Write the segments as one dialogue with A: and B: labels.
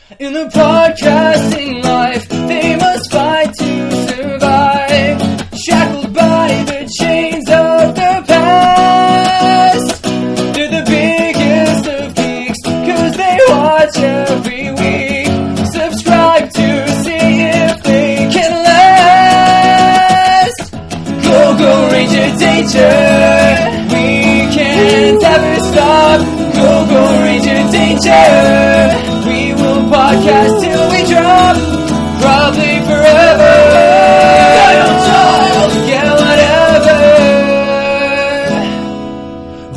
A: In the podcasting life, they must fight to survive. Shackled by the chains of the past. They're the biggest of geeks, cause they watch every week. Subscribe to see if they can last. Go, Ranger Danger. We can't ever stop. Go, Ranger Danger. We will podcast till we drop. Probably forever. Child, yeah, whatever.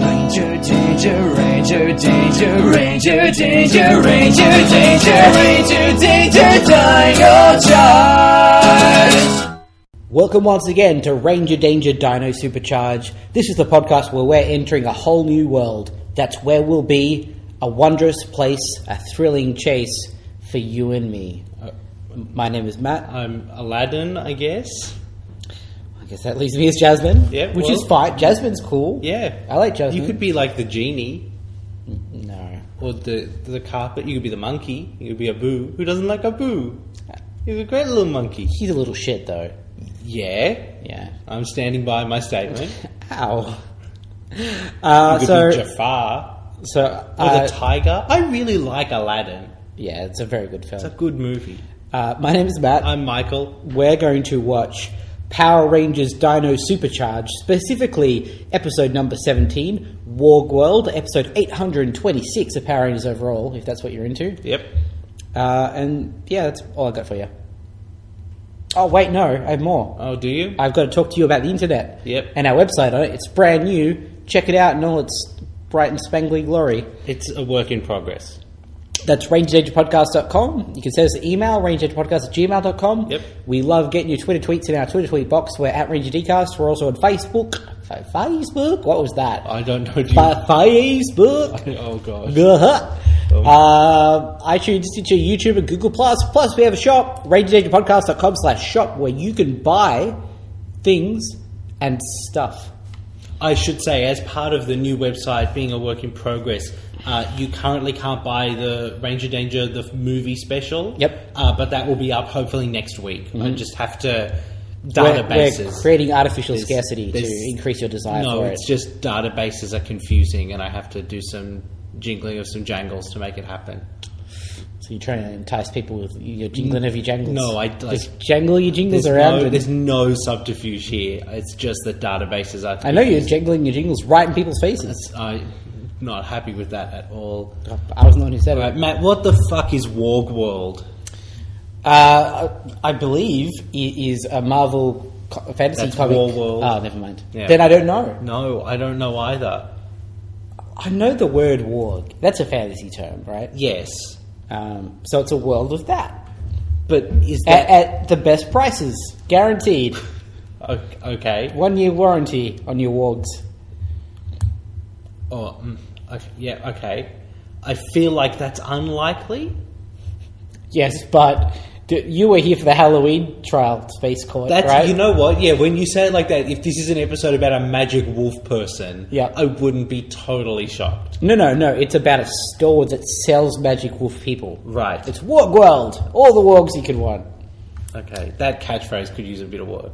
A: Ranger Danger, Ranger Danger, Ranger Danger, Ranger Danger, Ranger Danger, Dino Charge.
B: Welcome once again to Ranger Danger Dino Supercharge. This is the podcast where we're entering a whole new world. That's where we'll be. A wondrous place, a thrilling chase for you and me. My name is Matt.
C: I'm Aladdin, I guess.
B: I guess that leaves me as Jasmine.
C: Yeah,
B: which is fine. Jasmine's cool.
C: Yeah.
B: I like Jasmine.
C: You could be like the genie.
B: No.
C: Or the carpet. You could be the monkey. You could be Abu. Who doesn't like Abu? He's a great little monkey.
B: He's a little shit, though.
C: Yeah.
B: Yeah.
C: I'm standing by my statement.
B: Ow.
C: You could be Jafar. Or the tiger. I really like Aladdin.
B: Yeah, it's a very good film.
C: It's a good movie.
B: My name is Matt.
C: I'm Michael.
B: We're going to watch Power Rangers Dino Supercharge, specifically episode number 17, Worgworld, episode 826 of Power Rangers overall, if that's what you're into.
C: Yep.
B: And yeah, that's all I got for you. Oh, wait, no, I have more.
C: Oh, do you?
B: I've got to talk to you about the internet.
C: Yep.
B: And our website on it. It's brand new. Check it out in all its bright and spangly glory.
C: It's a work in progress.
B: That's rangerdangerpodcast.com. You can send us an email, rangerdangerpodcast@gmail.com.
C: Yep.
B: We love getting your Twitter tweets in our Twitter tweet box. We're at RangerDcast. We're also on Facebook. Facebook? What was that?
C: I don't know.
B: Facebook.
C: Oh, gosh.
B: iTunes, Stitcher, YouTube, and Google+. Plus, we have a shop, rangerdangerpodcast.com/shop, where you can buy things and stuff.
C: I should say, as part of the new website being a work in progress, you currently can't buy the Ranger Danger, the movie special.
B: Yep.
C: But that will be up hopefully next week. Mm-hmm. I just have to... Databases.
B: We're creating artificial scarcity to increase your desire for it.
C: No, it's just databases are confusing and I have to do some jingling of some jangles to make it happen.
B: So you're trying to entice people with your jingling of your jangles?
C: No,
B: just jangle your jingles around.
C: There's no subterfuge here. It's just that databases are...
B: I know you're jangling your jingles right in people's faces.
C: I'm not happy with that at all.
B: I was the one who said it.
C: Matt, what the fuck is Worgworld?
B: I believe it is a Marvel fantasy comic.
C: Worgworld.
B: Oh, never mind.
C: Yeah.
B: Then I don't know.
C: No, I don't know either.
B: I know the word warg. That's a fantasy term, right?
C: Yes.
B: So it's a world of that.
C: But is that...
B: At the best prices. Guaranteed.
C: Okay.
B: 1 year warranty on your wargs.
C: Oh, yeah, okay. I feel like that's unlikely.
B: Yes, but you were here for the Halloween trial Space Court, right?
C: You know what? Yeah, when you say it like that, if this is an episode about a magic wolf person,
B: yeah.
C: I wouldn't be totally shocked.
B: No. It's about a store that sells magic wolf people.
C: Right.
B: It's Worgworld. All the wargs you can want.
C: Okay, that catchphrase could use a bit of work.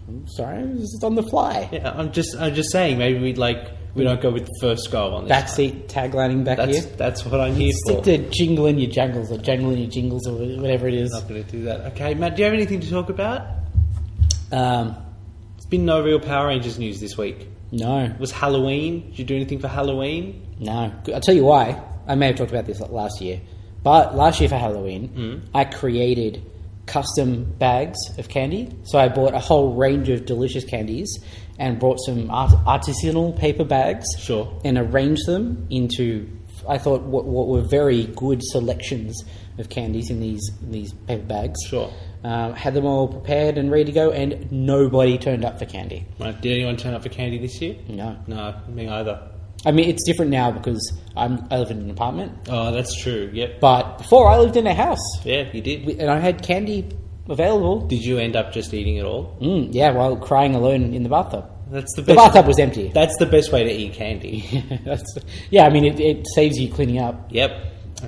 B: I'm sorry, this is on the fly.
C: Yeah, I'm just saying, maybe we don't go with the first go on this.
B: Backseat taglining back here.
C: That's what I'm here for.
B: Stick to jingling your jangles or jangling your jingles or whatever it is.
C: I'm not going to do that. Okay, Matt, do you have anything to talk about?
B: There's
C: been no real Power Rangers news this week.
B: No.
C: It was Halloween. Did you do anything for Halloween?
B: No. I'll tell you why. I may have talked about this last year. But last year for Halloween, I created custom bags of candy. So I bought a whole range of delicious candies and brought some artisanal paper bags.
C: Sure. And
B: arranged them into, I thought, what were very good selections of candies in these paper bags.
C: Sure.
B: Had them all prepared and ready to go, and nobody turned up for candy.
C: Right. Did anyone turn up for candy this year?
B: No.
C: No, me either.
B: I mean, it's different now because I live in an apartment.
C: Oh, that's true. Yep.
B: But before, I lived in a house.
C: Yeah, you did.
B: And I had candy available.
C: Did you end up just eating it all?
B: Yeah, while crying alone in the bathtub.
C: That's the best.
B: The bathtub was empty.
C: That's the best way to eat candy.
B: Yeah, I mean, it saves you cleaning up.
C: Yep.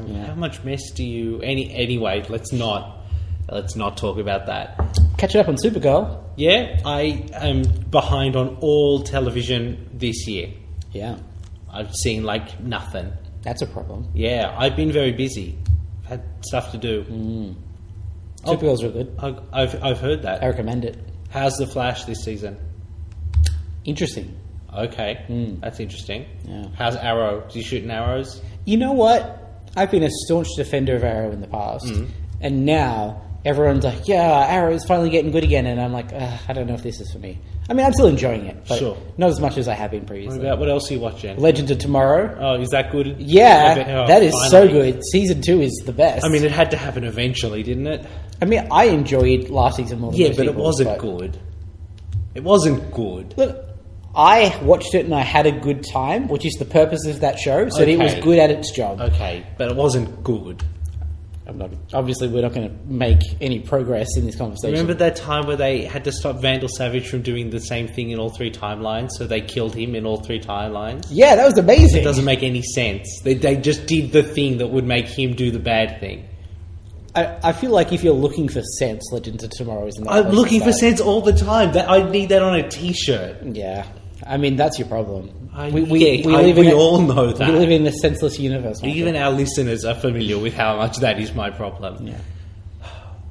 B: Yeah.
C: How much mess do you... Anyway, let's not talk about that.
B: Catching up on Supergirl.
C: Yeah, I am behind on all television this year.
B: Yeah,
C: I've seen, like, nothing.
B: that's a problem.
C: Yeah, I've been very busy. Had stuff to do.
B: Supergirl's real good.
C: I've heard that.
B: I recommend it.
C: How's The Flash this season?
B: Interesting.
C: Okay, that's interesting.
B: Yeah.
C: How's Arrow? Do you shooting arrows?
B: You know what? I've been a staunch defender of Arrow in the past, and now everyone's like, "Yeah, Arrow's finally getting good again," and I'm like, "I don't know if this is for me." I mean, I'm still enjoying it, but
C: Sure.
B: not as much as I have been previously.
C: What else are you watching?
B: Legends of Tomorrow.
C: Oh, is that good?
B: Yeah,
C: Oh,
B: that is so
C: finally.
B: good. Season 2 is the best.
C: I mean, it had to happen eventually, didn't it?
B: I mean, I enjoyed last season more than
C: Yeah,
B: most
C: but it
B: people,
C: wasn't
B: but-
C: good. It wasn't good.
B: Look, I watched it and I had a good time, which is the purpose of that show, so it was
C: Okay.
B: good at its job.
C: Okay, but it wasn't good.
B: Obviously, we're not going to make any progress in this conversation.
C: Remember that time where they had to stop Vandal Savage from doing the same thing in all three timelines, so they killed him in all three timelines?
B: Yeah, that was amazing.
C: It doesn't make any sense. They just did the thing that would make him do the bad thing.
B: I feel like if you're looking for sense, Legends of Tomorrow isn't that
C: I'm
B: place to
C: looking for
B: start.
C: sense all the time. I need that on a T-shirt.
B: Yeah. I mean, that's your problem.
C: We
B: live
C: all know that.
B: We live in a senseless universe. Michael.
C: Even our listeners are familiar with how much that is my problem.
B: Yeah.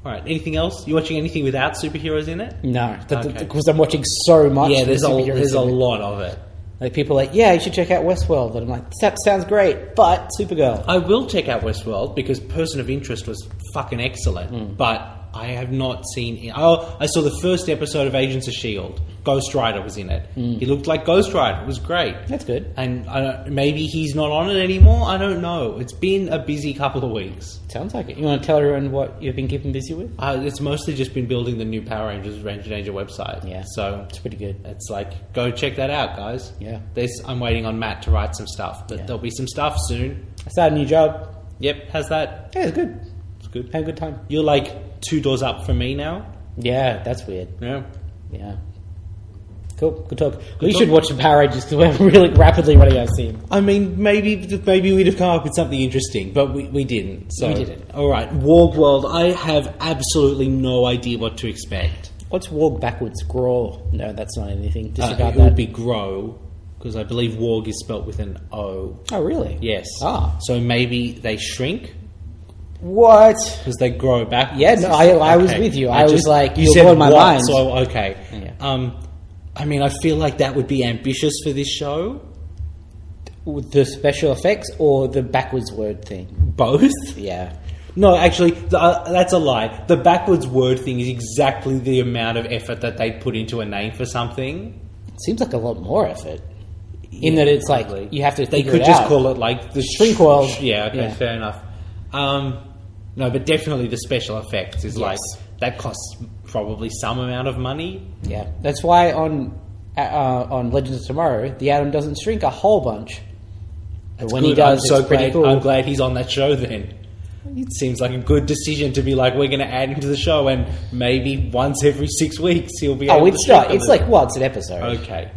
C: All right. Anything else? You watching anything without superheroes in it?
B: No,
C: Okay.
B: because I'm watching so much.
C: Yeah, there's
B: superheroes
C: a
B: in it.
C: lot of it.
B: Like people are like, yeah, you should check out Westworld, and I'm like, that sounds great, but Supergirl.
C: I will check out Westworld because Person of Interest was fucking excellent, but I have not seen... I saw the first episode of Agents of S.H.I.E.L.D. Ghost Rider was in it. He looked like Ghost Rider. It was great.
B: That's good.
C: And maybe he's not on it anymore. I don't know. It's been a busy couple of weeks.
B: Sounds like it. You want to tell everyone what you've been keeping busy with?
C: It's mostly just been building the new Power Rangers Ranger Danger website.
B: Yeah.
C: So
B: It's pretty good.
C: it's like, go check that out, guys.
B: Yeah.
C: I'm waiting on Matt to write some stuff, but
B: Yeah.
C: there'll be some stuff soon.
B: I started a new job.
C: Yep, how's that?
B: Yeah, it's good.
C: It's good.
B: Had a good time.
C: You're like 2 doors up from me now.
B: Yeah, that's weird.
C: Yeah.
B: Yeah. Cool. Good talk. We
C: talk.
B: should watch some Power Rangers because we're really rapidly running out of steam.
C: I mean, maybe we'd have come up with something interesting, but we didn't. So.
B: We didn't.
C: All right, Worgworld. I have absolutely no idea what to expect.
B: What's Worg backwards? Grow. No, that's not anything. Disregard
C: It would
B: that.
C: be grow, because I believe Worg is spelt with an O.
B: Oh, really?
C: Yes.
B: Ah.
C: So maybe they shrink
B: What?
C: because they grow back.
B: Yeah, no, I was with you. I was like,
C: you
B: you're
C: said
B: blowing my
C: what,
B: mind.
C: So okay.
B: Yeah.
C: I mean, I feel like that would be ambitious for this show.
B: With the special effects or the backwards word thing?
C: Both.
B: Yeah.
C: No, actually, that's a lie. The backwards word thing is exactly the amount of effort that they put into a name for something.
B: It seems like a lot more effort. In that it's
C: Probably.
B: like, you have to
C: They
B: figure
C: could
B: it
C: just
B: out.
C: call it like the
B: Shrink world.
C: Yeah, okay,
B: Yeah.
C: fair enough. No, but definitely the special effects is like that costs probably some amount of money.
B: Yeah. That's why on Legends of Tomorrow, the atom doesn't shrink a whole bunch. But when he
C: Good.
B: does,
C: I'm so
B: it's pretty
C: glad.
B: cool.
C: I'm glad he's on that show. Then it seems like a good decision to be like, we're going to add him to the show, and maybe once every 6 weeks he'll be.
B: Oh,
C: able
B: it's
C: to
B: not.
C: shrink a
B: It's
C: little.
B: like once an episode.
C: Okay.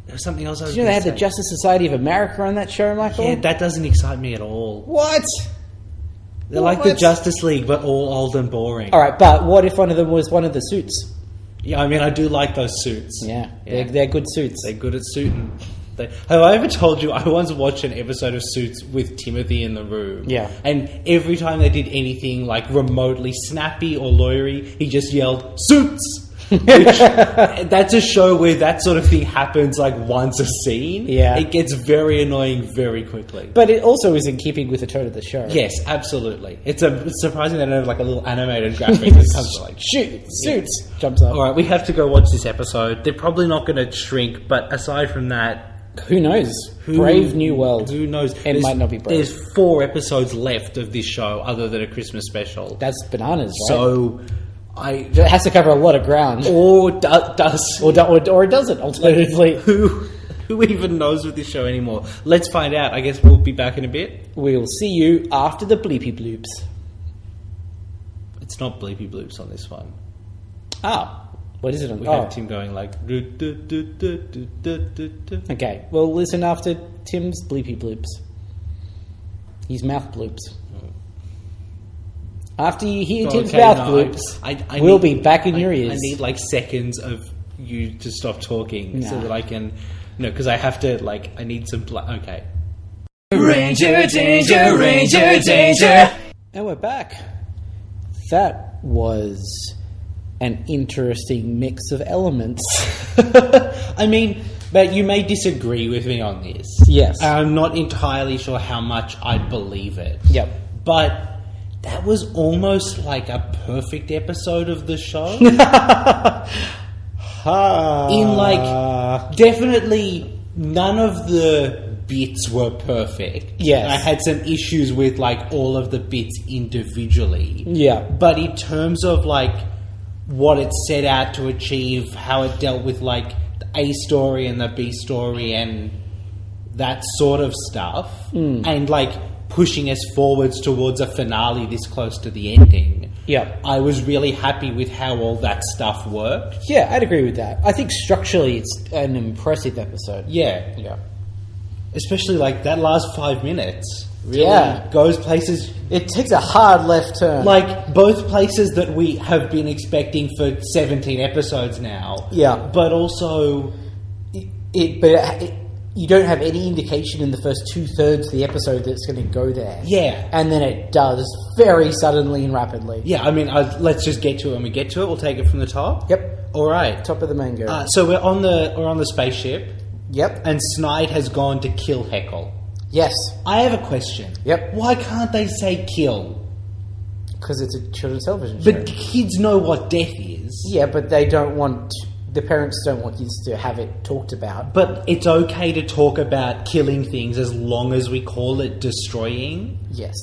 C: There's something else I was
B: Did you know they
C: gonna
B: had the
C: say.
B: Justice Society of America on that show, Michael?
C: Yeah, that doesn't excite me at all.
B: What?
C: They're like the
B: What?
C: Justice League, but all old and boring.
B: All right, but what if one of them was one of the suits?
C: Yeah, I mean, I do like those suits.
B: Yeah,
C: Yeah.
B: They're good suits.
C: They're good at suiting. Have I ever told you I once watched an episode of Suits with Timothy in the room?
B: Yeah.
C: And every time they did anything like remotely snappy or lawyery, he just yelled, "Suits!" Which, that's a show where that sort of thing happens like once a scene.
B: Yeah.
C: It gets very annoying very quickly.
B: But it also is in keeping with the tone of the show.
C: Yes, absolutely. It's surprising they don't have like a little animated graphic that comes to like...
B: Shoot, suits jumps up.
C: All right, we have to go watch this episode. They're probably not going to shrink, but aside from that...
B: Who knows? Brave New World.
C: Who knows?
B: It might not be brave.
C: There's 4 episodes left of this show other than a Christmas special.
B: That's bananas, right?
C: So,
B: it has to cover a lot of ground.
C: Or does...
B: Or it doesn't, alternatively.
C: Who even knows with this show anymore? Let's find out. I guess we'll be back in a bit.
B: We'll see you after the bleepy bloops.
C: It's not bleepy bloops on this one.
B: Ah. What is it on?
C: We have Tim going like...
B: Okay, well, listen after Tim's bleepy bloops. His mouth bloops. After you hear Tim's mouth bloops, we'll be back in your ears.
C: I need like seconds of you to stop talking so that I can... No, because I have to, like, I need some... Okay.
A: Ranger danger, ranger danger.
B: And we're back. That was an interesting mix of elements.
C: I mean, but you may disagree with me on this.
B: Yes.
C: I'm not entirely sure how much I believe it.
B: Yep.
C: But that was almost like a perfect episode of the show. In like, definitely none of the bits were perfect.
B: Yes.
C: I had some issues with like all of the bits individually.
B: Yeah.
C: But in terms of like what it set out to achieve, how it dealt with like the A story and the B story and that sort of stuff, and like pushing us forwards towards a finale this close to the ending.
B: Yep.
C: I was really happy with how all that stuff worked.
B: Yeah, I'd agree with that. I think structurally it's an impressive episode.
C: Yeah.
B: Yeah.
C: Especially like that last 5 minutes. Really goes places.
B: It takes a hard left turn.
C: Like both places that we have been expecting for 17 episodes now.
B: Yeah.
C: But also...
B: you don't have any indication in the first 2/3 of the episode that it's going to go there.
C: Yeah.
B: And then it does very suddenly and rapidly.
C: Yeah, I mean, let's just get to it. When we get to it, we'll take it from the top.
B: Yep.
C: All right.
B: Top of the mango.
C: So we're on the spaceship.
B: Yep.
C: And Snide has gone to kill Heckle.
B: Yes.
C: I have a question.
B: Yep.
C: Why can't they say kill?
B: Because it's a children's television show.
C: But kids know what death is.
B: Yeah, but they don't want... The parents don't want kids to have it talked about.
C: But it's okay to talk about killing things as long as we call it destroying?
B: Yes.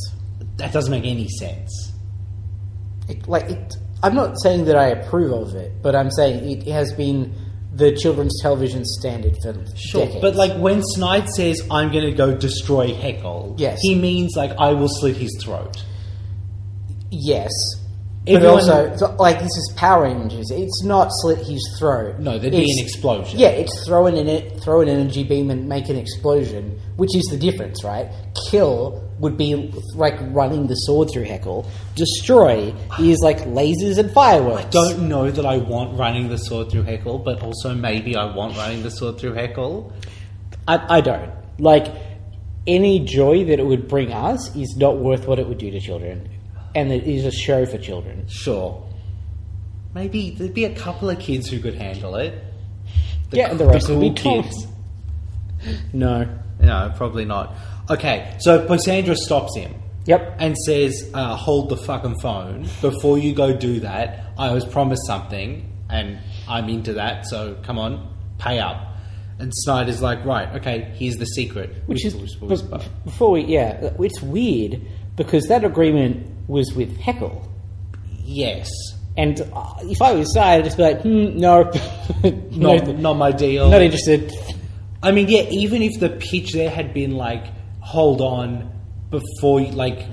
C: That doesn't make any sense.
B: I'm not saying that I approve of it, but I'm saying it has been the children's television standard for decades.
C: But like when Snide says, I'm going to go destroy Heckle,
B: yes,
C: he means like I will slit his throat.
B: Yes. But also, like, this is Power Rangers. It's not slit his throat.
C: No, there'd be an explosion.
B: Yeah, it's throw an energy beam and make an explosion, which is the difference, right? Kill would be like running the sword through Heckle. Destroy is like lasers and fireworks.
C: I don't know that I want running the sword through Heckle, but also maybe I want running the sword through Heckle.
B: I don't. Like, any joy that it would bring us is not worth what it would do to children. And it is a show for children.
C: Sure. Maybe there'd be a couple of kids who could handle it.
B: And the rest would be
C: cool
B: kids. No,
C: probably not. Okay, so Posandra stops him.
B: Yep.
C: And says, hold the fucking phone. Before you go do that, I was promised something, and I'm into that, so come on, pay up. And Snyder's like, right, okay, here's the secret.
B: Before it's weird, because that agreement was with Heckle.
C: Yes.
B: And if I was Snyder, I'd just be like, no.
C: Not my deal.
B: Not interested.
C: I mean, yeah, even if the pitch there had been like, hold on, before, like,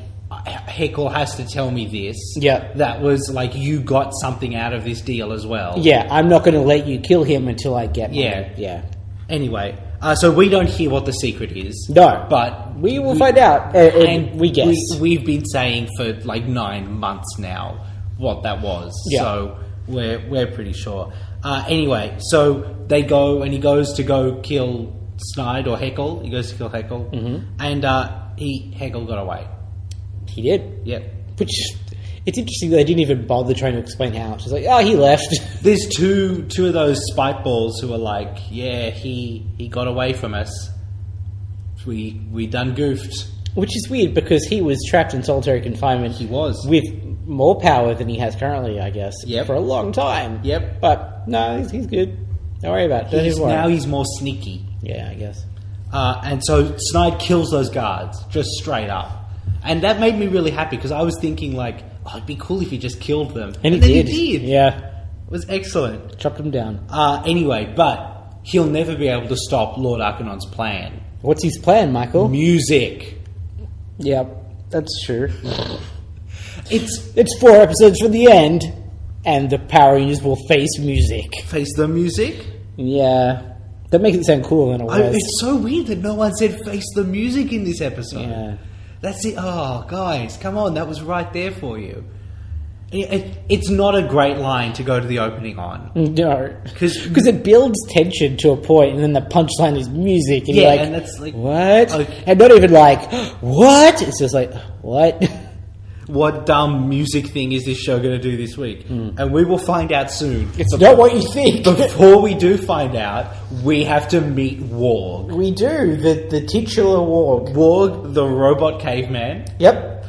C: Heckle has to tell me this.
B: Yeah.
C: That was like, you got something out of this deal as well.
B: Yeah, I'm not going to let you kill him until I get mine. Yeah.
C: Anyway, so we don't hear what the secret is.
B: No.
C: But
B: we will find out. And we guess.
C: We've been saying for like 9 months now what that was. Yeah. So we're pretty sure. Anyway, so they go, and he goes to go kill Snide or Heckle. He goes to kill Heckle. Mm-hmm. And Heckle got away.
B: He did?
C: Yep.
B: Which, it's interesting that they didn't even bother trying to explain how. It's just like, he left.
C: There's two of those spite balls who are like, yeah, he got away from us. We done goofed.
B: Which is weird, because he was trapped in solitary confinement.
C: He was.
B: With more power than he has currently, I guess.
C: Yep.
B: For a long time.
C: Yep.
B: But, no, he's good. Don't worry about it.
C: Now he's more sneaky.
B: Yeah, I guess.
C: And so Snide kills those guards, just straight up. And that made me really happy, because I was thinking, like, it'd be cool if he just killed them.
B: And
C: then
B: he did.
C: He did.
B: Yeah.
C: It was excellent.
B: Chopped them down.
C: Anyway, but he'll never be able to stop Lord Arcanon's plan.
B: What's his plan, Michael?
C: Music.
B: Yep, that's true.
C: It's
B: 4 episodes from the end, and the Power Rangers will face music.
C: Face the music?
B: Yeah. That makes it sound cooler than it was.
C: It's so weird that no one said face the music in this episode.
B: Yeah.
C: That's it. Oh, guys, come on. That was right there for you. It's not a great line to go to the opening on.
B: No.
C: Because
B: it builds tension to a point, and then the punchline is music. And you're like,
C: and that's like...
B: what?
C: Okay.
B: And not even like, what? It's just like, what?
C: What dumb music thing is this show going to do this week? And we will find out soon.
B: It's not what you think.
C: Before we do find out, we have to meet Worg.
B: We do. The titular Worg.
C: Worg, the robot caveman.
B: Yep.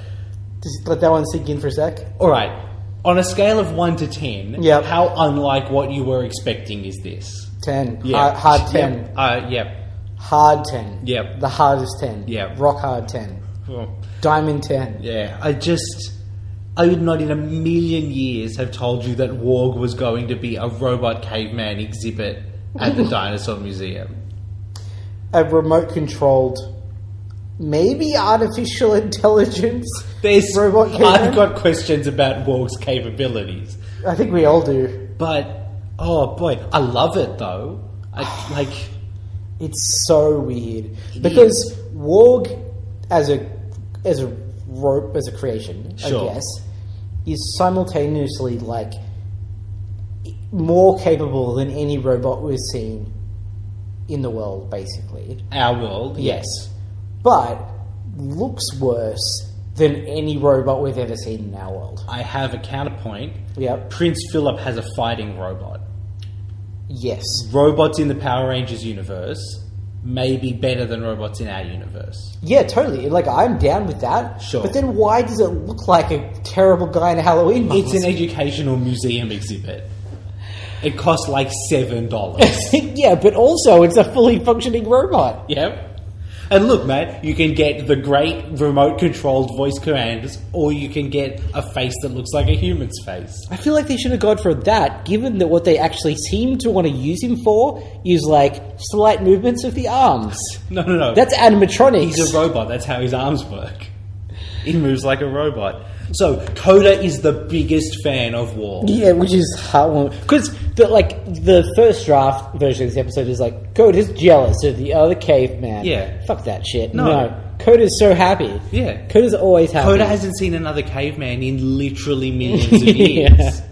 B: Just let that one sink in for a sec.
C: All right. On a scale of 1 to 10,
B: Yep.
C: how unlike what you were expecting is this?
B: 10.
C: Yeah.
B: Hard 10.
C: Yep.
B: Hard 10.
C: Yep.
B: The hardest 10.
C: Yep.
B: Rock hard 10.
C: Oh.
B: Diamond 10.
C: Yeah. I would not in a million years have told you that Worg was going to be a robot caveman exhibit at the Dinosaur Museum.
B: A remote-controlled, maybe artificial intelligence robot caveman.
C: I've got questions about Worg's capabilities.
B: I think we all do.
C: But, oh boy, I love it though.
B: It's so weird. Because Worg, as a creation,
C: Sure.
B: I guess, is simultaneously like more capable than any robot we've seen in the world, basically.
C: Our world,
B: Yes. But looks worse than any robot we've ever seen in our world.
C: I have a counterpoint.
B: Yep.
C: Prince Philip has a fighting robot.
B: Yes.
C: Robots in the Power Rangers universe may be better than robots in our universe.
B: Yeah, totally. Like, I'm down with that.
C: Sure.
B: But then why does it look like a terrible guy in a Halloween mask?
C: It's an educational museum exhibit. It costs like $7.
B: Yeah, but also it's a fully functioning robot.
C: Yep. And look, Matt, you can get the great remote-controlled voice commands, or you can get a face that looks like a human's face.
B: I feel like they should have gone for that, given that what they actually seem to want to use him for is, like, slight movements of the arms.
C: No.
B: That's animatronics.
C: He's a robot. That's how his arms work. He moves like a robot. So, Coda is the biggest fan of Worg.
B: Yeah, which is heartwarming. Because, the first draft version of this episode is like, Coda's jealous of the other caveman.
C: Yeah.
B: Fuck that shit.
C: No.
B: Coda's so happy.
C: Yeah.
B: Coda's always happy.
C: Coda hasn't seen another caveman in literally millions of years.
B: Yeah.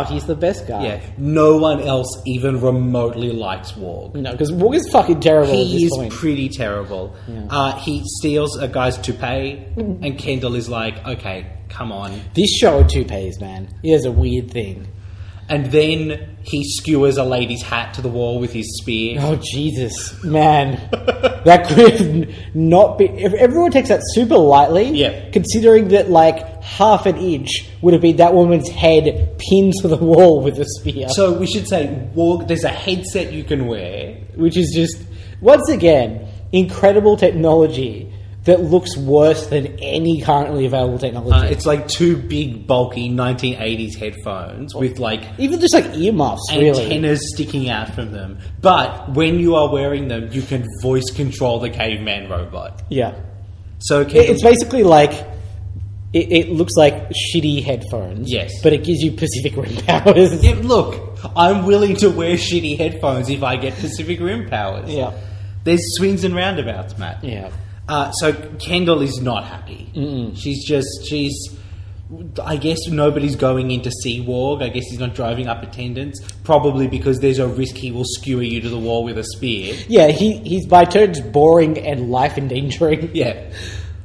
B: He's the best guy.
C: Yeah. No one else even remotely likes Worg.
B: No, because Worg is fucking terrible at
C: He
B: this
C: is
B: point.
C: pretty terrible.
B: Yeah.
C: He steals a guy's toupee, and Kendall is like, okay, come on.
B: This show toupees, man. He has a weird thing.
C: And then he skewers a lady's hat to the wall with his spear.
B: Oh, Jesus. Man. That could not be... If everyone takes that super lightly,
C: Yeah.
B: considering that, like, half an inch would have been that woman's head pinned to the wall with a spear.
C: So we should say, Worg, there's a headset you can wear.
B: Which is just, once again, incredible technology that looks worse than any currently available technology.
C: It's like two big, bulky 1980s headphones with like
B: even just like earmuffs, really.
C: antennas sticking out from them. But when you are wearing them, you can voice control the caveman robot.
B: Yeah.
C: So
B: It's basically like, it looks like shitty headphones.
C: Yes.
B: But it gives you Pacific Rim powers.
C: Yeah, look, I'm willing to wear shitty headphones if I get Pacific Rim powers.
B: Yeah.
C: There's swings and roundabouts, Matt.
B: Yeah.
C: So Kendall is not happy. I guess nobody's going in to see Worg. I guess he's not driving up attendance. Probably because there's a risk he will skewer you to the wall with a spear.
B: Yeah, he's by turns boring and life endangering.
C: Yeah.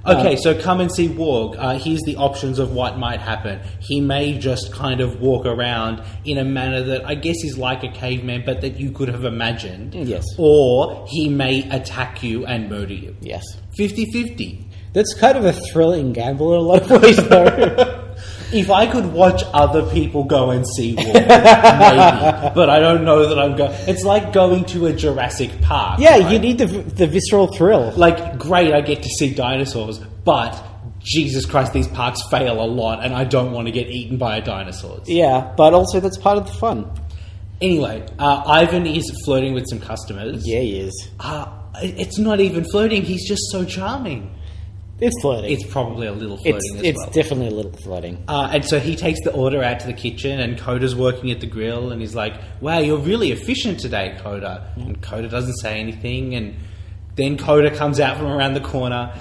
C: Okay, so come and see Worg. Here's the options of what might happen. He may just kind of walk around in a manner that I guess is like a caveman, but that you could have imagined.
B: Yes.
C: Or he may attack you and murder you.
B: Yes.
C: 50-50.
B: That's kind of a thrilling gamble in a lot of ways, though.
C: If I could watch other people go and see Worg, maybe. But I don't know that I'm going... It's like going to a Jurassic Park.
B: Yeah,
C: right?
B: you need the visceral thrill.
C: Like, great, I get to see dinosaurs, but Jesus Christ, these parks fail a lot, and I don't want to get eaten by dinosaurs.
B: Yeah, but also that's part of the fun.
C: Anyway, Ivan is flirting with some customers.
B: Yeah, he is.
C: It's not even flirting, he's just so charming.
B: It's flirting.
C: It's probably a little flirting
B: It's
C: well.
B: definitely a little flirting.
C: And so he takes the order out to the kitchen, and Coda's working at the grill, and he's like, wow, you're really efficient today, Coda. And Coda doesn't say anything, and then Coda comes out from around the corner,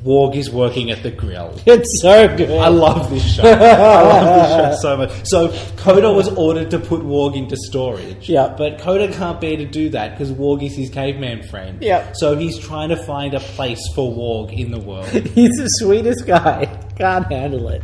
C: Worg is working at the grill.
B: It's so good.
C: I love this show. I love this show so much. So Coda was ordered to put Worg into storage.
B: Yeah.
C: But Coda can't bear to do that because Worg is his caveman friend.
B: Yeah.
C: So he's trying to find a place for Worg in the world.
B: He's the sweetest guy. Can't handle it.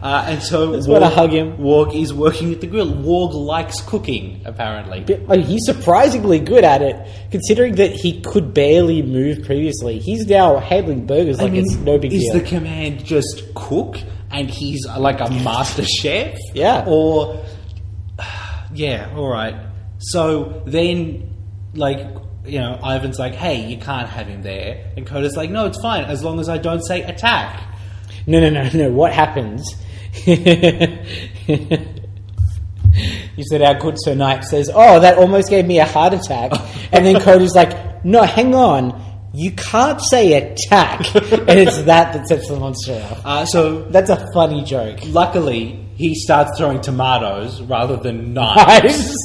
C: And so
B: Just want to hug him.
C: Worg is working at the grill. Worg likes cooking, apparently.
B: He's surprisingly good at it, considering that he could barely move previously. He's now handling burgers like it's no big
C: is
B: deal.
C: the command just cook and he's like a master chef?
B: Yeah.
C: Or, yeah, all right. So then, like, you know, Ivan's like, hey, you can't have him there. And Coda's like, no, it's fine, as long as I don't say attack.
B: No. What happens? You said our good Sir Knight says, oh, that almost gave me a heart attack. And then Cody's like, no, hang on. You can't say attack. And it's that sets the monster off.
C: So
B: that's a funny joke.
C: luckily, he starts throwing tomatoes rather than knives.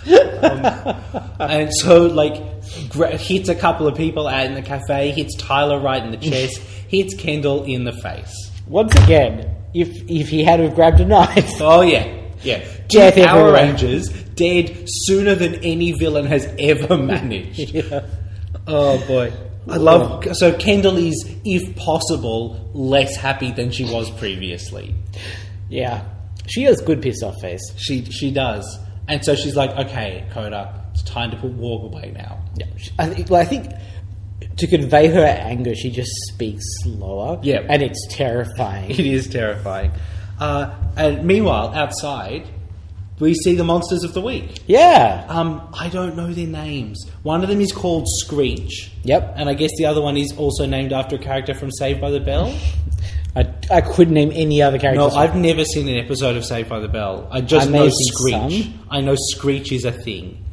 C: And so, like, hits a couple of people out in the cafe, hits Tyler right in the chest, hits Kendall in the face.
B: Once again, if he had to have grabbed a knife.
C: Oh, yeah. Yeah.
B: Death
C: Two Power
B: everywhere.
C: Rangers dead sooner than any villain has ever managed.
B: Yeah.
C: Oh, boy. I love... So Kendall is, if possible, less happy than she was previously.
B: Yeah. She has good pissed off face.
C: She does. And so she's like, okay, Coda, it's time to put Worg away now.
B: Yeah. I think to convey her anger, she just speaks slower.
C: Yeah.
B: And it's terrifying.
C: It is terrifying. And meanwhile, outside, we see the monsters of the week.
B: Yeah.
C: I don't know their names. One of them is called Screech.
B: Yep.
C: And I guess the other one is also named after a character from Saved by the Bell.
B: I couldn't name any other
C: No,
B: characters.
C: I've never seen an episode of Saved by the Bell. I just know
B: may have seen
C: Screech.
B: some.
C: I know Screech is a thing.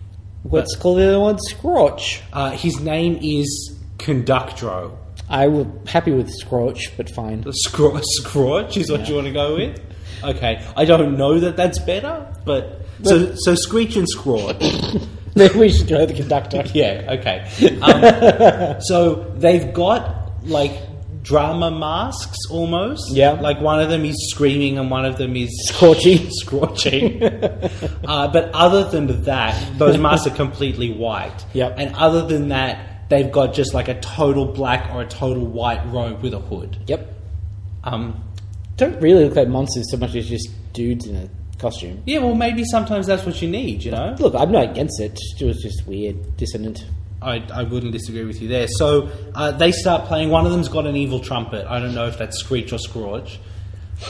B: What's called the other one? Scorch.
C: His name is Conductro.
B: I was happy with Scorch, but fine.
C: Scrotch is what you want to go with? Okay. I don't know that that's better, but so Screech and Scrotch.
B: Maybe we should go with the conductor.
C: Yeah, okay. So they've got, like, drama masks almost.
B: Yeah.
C: Like, one of them is screaming and one of them is... Scorching. But other than that, those masks are completely white.
B: Yep.
C: And other than that, they've got just, like, a total black or a total white robe with a hood.
B: Yep. Don't really look like monsters so much as just dudes in a costume.
C: Yeah, well, maybe sometimes that's what you need, you know?
B: Look, I'm not against it. It was just weird, dissonant.
C: I wouldn't disagree with you there. So they start playing. One of them's got an evil trumpet. I don't know if that's Screech or Scorch.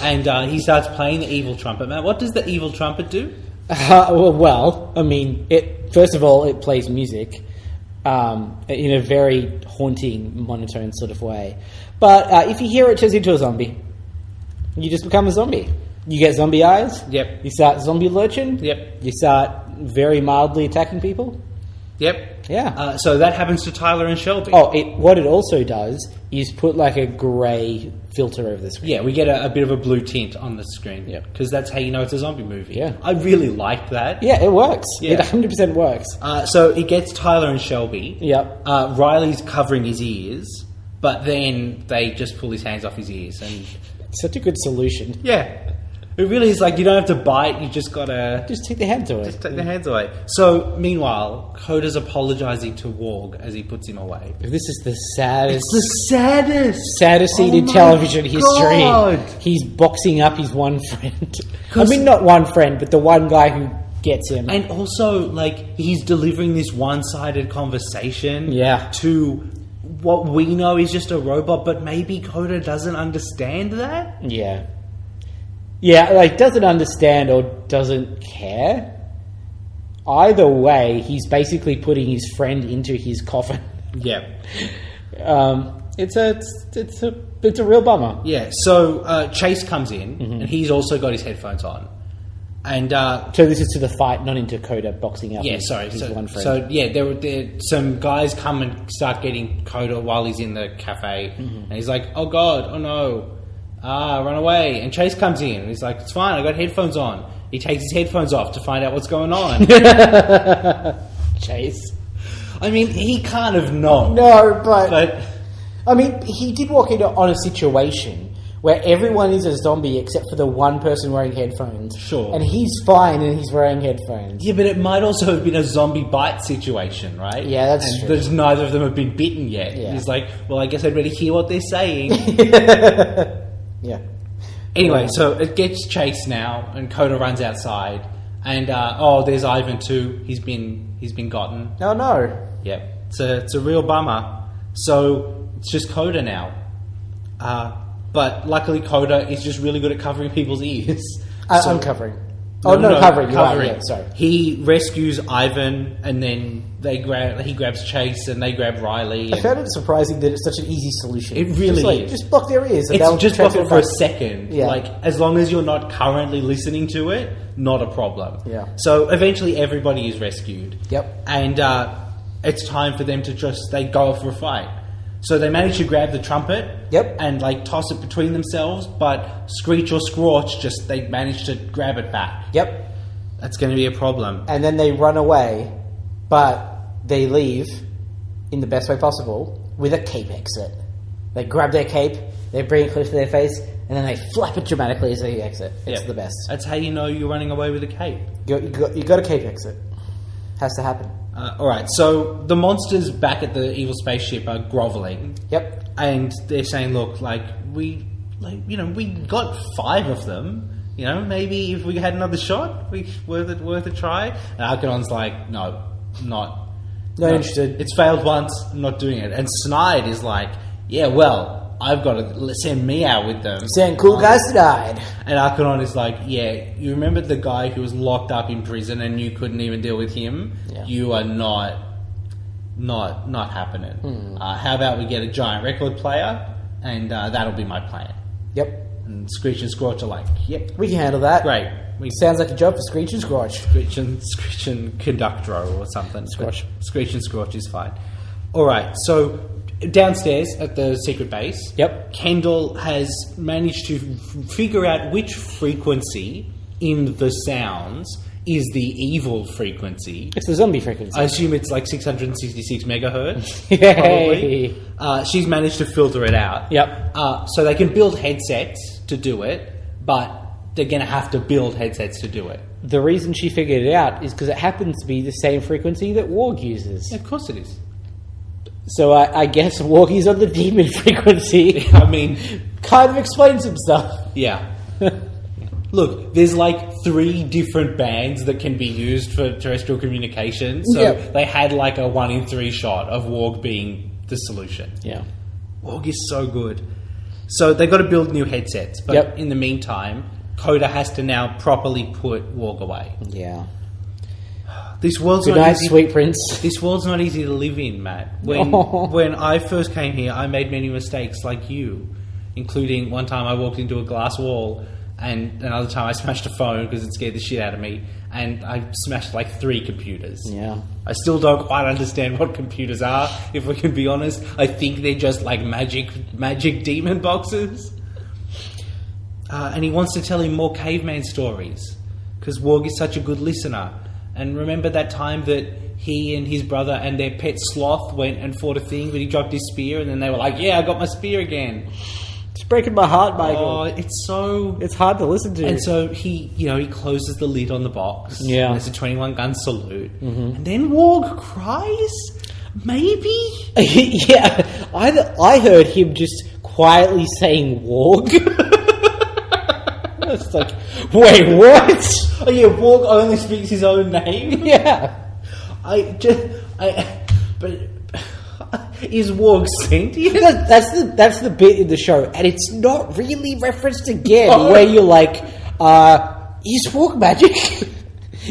C: And he starts playing the evil trumpet. Matt, what does the evil trumpet do?
B: Well, I mean, first of all, it plays music in a very haunting, monotone sort of way. But if you hear it, it turns into a zombie. You just become a zombie. You get zombie eyes.
C: Yep.
B: You start zombie lurching.
C: Yep.
B: You start very mildly attacking people.
C: Yep.
B: Yeah.
C: So that happens to Tyler and Shelby.
B: Oh, what it also does is put like a grey filter over the screen.
C: Yeah, we get a bit of a blue tint on the screen.
B: Yep.
C: Because that's how you know it's a zombie movie.
B: Yeah.
C: I really like that.
B: Yeah, it works.
C: Yeah.
B: It 100% works.
C: So it gets Tyler and Shelby.
B: Yep.
C: Riley's covering his ears, but then they just pull his hands off his ears. And
B: Such a good solution.
C: yeah. It really is like you don't have to bite, you just gotta...
B: Just take the hands away.
C: Just take the hands away. So, meanwhile, Coda's apologising to Worg as he puts him away.
B: This is the saddest...
C: It's the saddest
B: scene in
C: my
B: television history.
C: God.
B: He's boxing up his one friend. I
C: 'Cause-
B: mean, not one friend, but the one guy who gets him.
C: And also, like, he's delivering this one-sided conversation
B: Yeah.
C: to what we know is just a robot, but maybe Coda doesn't understand that?
B: Yeah. Yeah, like, doesn't understand or doesn't care. Either way, he's basically putting his friend into his coffin.
C: Yeah.
B: It's a real bummer.
C: Yeah, so Chase comes in, and he's also got his headphones on. And
B: So this is to the fight, not into Coda boxing up.
C: yeah,
B: his,
C: sorry.
B: his
C: So,
B: one friend.
C: so yeah, there some guys come and start getting Coda while he's in the cafe, and he's like, "Oh God, oh no, run away!" And Chase comes in, and he's like, "It's fine, I got headphones on." He takes his headphones off to find out what's going on.
B: Chase.
C: I mean, he can't have known.
B: No, but I mean, he did walk into on a situation where everyone is a zombie except for the one person wearing headphones.
C: Sure.
B: And he's fine and he's wearing headphones.
C: Yeah, but it might also have been a zombie bite situation, right?
B: Yeah, that's
C: and
B: true.
C: There's neither of them have been bitten yet.
B: Yeah.
C: He's like, well, I guess I'd better hear what they're saying.
B: Yeah.
C: Anyway, so it gets chased now, and Coda runs outside, and there's Ivan too. He's been gotten.
B: Oh, no.
C: Yep, it's a real bummer. So it's just Coda now. But luckily, Coda is just really good at covering people's ears.
B: Uncovering. Covering. You're right, yeah, sorry.
C: He rescues Ivan, and then he grabs Chase, and they grab Riley.
B: I found it surprising that it's such an easy solution.
C: It really is.
B: Just block their ears. And
C: It's
B: they'll
C: just block
B: transfer
C: it for a
B: back.
C: second.
B: Yeah.
C: Like, as long as you're not currently listening to it, not a problem.
B: Yeah.
C: So eventually everybody is rescued.
B: Yep.
C: And it's time for them to they go off for a fight. So they manage to grab the trumpet.
B: Yep.
C: And like toss it between themselves, but Screech or Scorch they manage to grab it back.
B: Yep.
C: That's going to be a problem.
B: And then they run away, but they leave in the best way possible with a cape exit. They grab their cape, they bring it close to their face, and then they flap it dramatically as they exit. It's the best.
C: That's how you know you're running away with a cape.
B: You got a cape exit. Has to happen.
C: Alright, so the monsters back at the evil spaceship are groveling.
B: Yep.
C: And they're saying, look, we got 5 of them. You know, maybe if we had another shot, worth a try. And Arcanon's like, no, not
B: interested.
C: It's failed once, I'm not doing it. And Snide is like, yeah, well, I've got to send me out with them.
B: Send cool guys to died.
C: And Arcanon is like, yeah, you remember the guy who was locked up in prison and you couldn't even deal with him?
B: Yeah.
C: You are not happening. How about we get a giant record player, and that'll be my plan.
B: Yep.
C: And Screech and Scorch are like, yep,
B: We can handle that.
C: great.
B: Sounds like a job for Screech and Scorch.
C: Screech and Conductro or something.
B: Scorch.
C: Screech and Scorch is fine. All right, so downstairs at the secret base,
B: Yep.
C: Kendall has managed to figure out which frequency in the sounds is the evil frequency.
B: It's the zombie frequency.
C: I assume it's like 666 megahertz.
B: Yay.
C: Probably. She's managed to filter it out.
B: Yep.
C: So they can build headsets to do it, but they're going to have to build headsets to do it.
B: The reason she figured it out is because it happens to be the same frequency that Worg uses.
C: Yeah, of course it is.
B: So I guess Worg is on the demon frequency.
C: I mean,
B: Kind of explains some stuff.
C: yeah. Look, there's like 3 different bands that can be used for terrestrial communication. So
B: Yep.
C: they had like a 1 in 3 shot of Worg being the solution.
B: Yeah.
C: Worg is so good. So they've got to build new headsets. But
B: Yep.
C: in the meantime, Coda has to now properly put Worg away.
B: Yeah.
C: This world's
B: Good
C: not
B: night,
C: easy.
B: sweet prince.
C: This world's not easy to live in, Matt. When I first came here, I made many mistakes like you, including one time I walked into a glass wall, and another time I smashed a phone because it scared the shit out of me, and I smashed like 3 computers.
B: Yeah.
C: I still don't quite understand what computers are, if we can be honest. I think they're just like magic demon boxes. And he wants to tell him more caveman stories, because Worg is such a good listener. And remember that time that he and his brother and their pet sloth went and fought a thing, but he dropped his spear, and then they were like, yeah, I got my spear again.
B: It's breaking my heart, Michael.
C: Oh, it's so...
B: It's hard to listen to.
C: And so he closes the lid on the box.
B: Yeah.
C: And there's a 21-gun salute. Mm-hmm. And then Worg cries? Maybe?
B: Yeah. I heard him just quietly saying Worg. It's like, wait, what?
C: Oh yeah, Worg only speaks his own name?
B: Yeah.
C: But is Worg sentient?
B: That's the bit in the show, and it's not really referenced again,
C: Oh.
B: where you're like, is Worg magic?